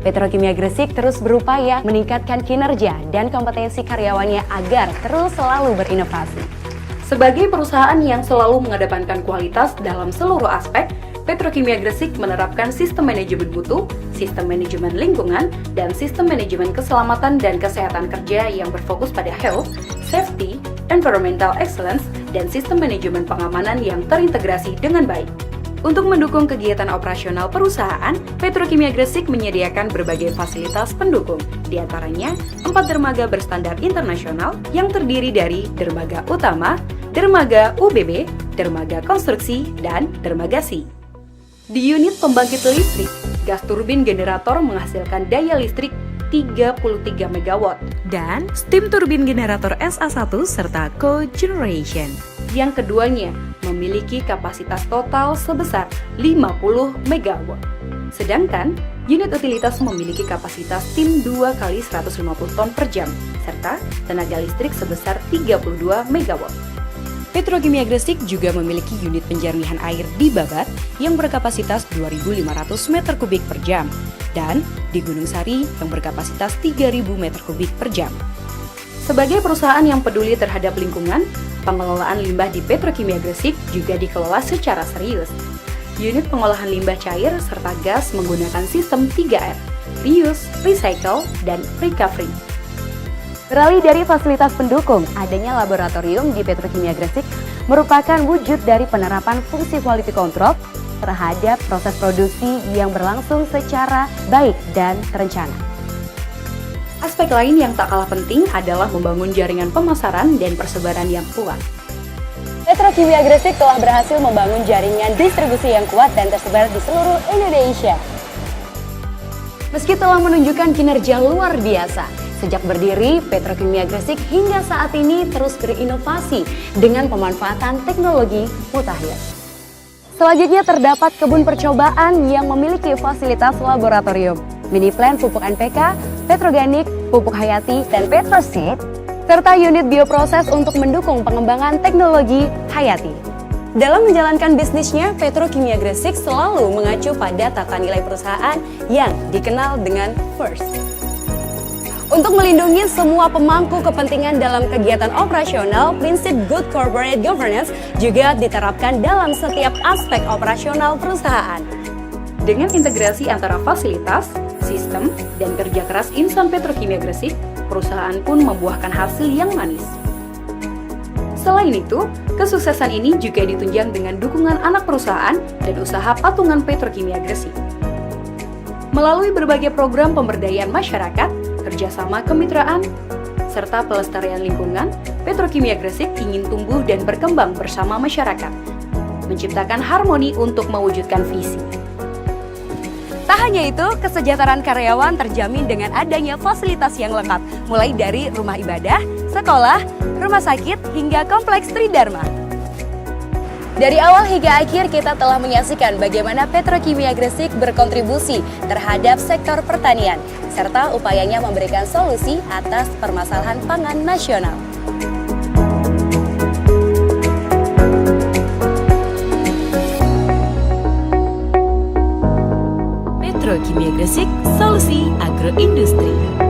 Petrokimia Gresik terus berupaya meningkatkan kinerja dan kompetensi karyawannya agar terus selalu berinovasi. Sebagai perusahaan yang selalu mengedepankan kualitas dalam seluruh aspek, Petrokimia Gresik menerapkan sistem manajemen mutu, sistem manajemen lingkungan, dan sistem manajemen keselamatan dan kesehatan kerja yang berfokus pada health, safety, environmental excellence, dan sistem manajemen pengamanan yang terintegrasi dengan baik. Untuk mendukung kegiatan operasional perusahaan, Petrokimia Gresik menyediakan berbagai fasilitas pendukung, di antaranya 4 dermaga berstandar internasional yang terdiri dari dermaga utama, dermaga UBB, dermaga konstruksi, dan dermaga SI. Di unit pembangkit listrik, gas turbin generator menghasilkan daya listrik 33 MW dan steam turbin generator SA1 serta cogeneration. Yang keduanya memiliki kapasitas total sebesar 50 MW. Sedangkan Unit utilitas memiliki kapasitas tim 2 kali 150 ton per jam, serta tenaga listrik sebesar 32 MW. Petrokimia Gresik juga memiliki unit penjernihan air di Babat yang berkapasitas 2.500 meter kubik per jam dan di Gunung Sari yang berkapasitas 3.000 meter kubik per jam. Sebagai perusahaan yang peduli terhadap lingkungan, pengelolaan limbah di Petrokimia Gresik juga dikelola secara serius. Unit pengolahan limbah cair serta gas menggunakan sistem 3R, reuse, recycle, dan recovery. Beralih dari fasilitas pendukung, adanya laboratorium di Petrokimia Gresik merupakan wujud dari penerapan fungsi quality control terhadap proses produksi yang berlangsung secara baik dan terencana. Aspek lain yang tak kalah penting adalah membangun jaringan pemasaran dan persebaran yang kuat. Petrokimia Gresik telah berhasil membangun jaringan distribusi yang kuat dan tersebar di seluruh Indonesia. Meski telah menunjukkan kinerja luar biasa, sejak berdiri, Petrokimia Gresik hingga saat ini terus berinovasi dengan pemanfaatan teknologi mutakhir. Selanjutnya terdapat kebun percobaan yang memiliki fasilitas laboratorium, mini plant pupuk NPK, Petroganik, pupuk Hayati, dan Petroseed, serta unit bioproses untuk mendukung pengembangan teknologi Hayati. Dalam menjalankan bisnisnya, Petrokimia Gresik selalu mengacu pada tata nilai perusahaan yang dikenal dengan FIRST. Untuk melindungi semua pemangku kepentingan dalam kegiatan operasional, prinsip Good Corporate Governance juga diterapkan dalam setiap aspek operasional perusahaan. Dengan integrasi antara fasilitas, sistem, dan kerja keras insan Petrokimia Gresik, perusahaan pun membuahkan hasil yang manis. Selain itu, kesuksesan ini juga ditunjang dengan dukungan anak perusahaan dan usaha patungan Petrokimia Gresik. Melalui berbagai program pemberdayaan masyarakat, kerjasama kemitraan, serta pelestarian lingkungan, Petrokimia Gresik ingin tumbuh dan berkembang bersama masyarakat, menciptakan harmoni untuk mewujudkan visi. Tak hanya itu, kesejahteraan karyawan terjamin dengan adanya fasilitas yang lengkap, mulai dari rumah ibadah, sekolah, rumah sakit, hingga kompleks Tridharma. Dari awal hingga akhir kita telah menyaksikan bagaimana Petrokimia Gresik berkontribusi terhadap sektor pertanian, serta upayanya memberikan solusi atas permasalahan pangan nasional. Petrokimia Gresik, solusi agroindustri.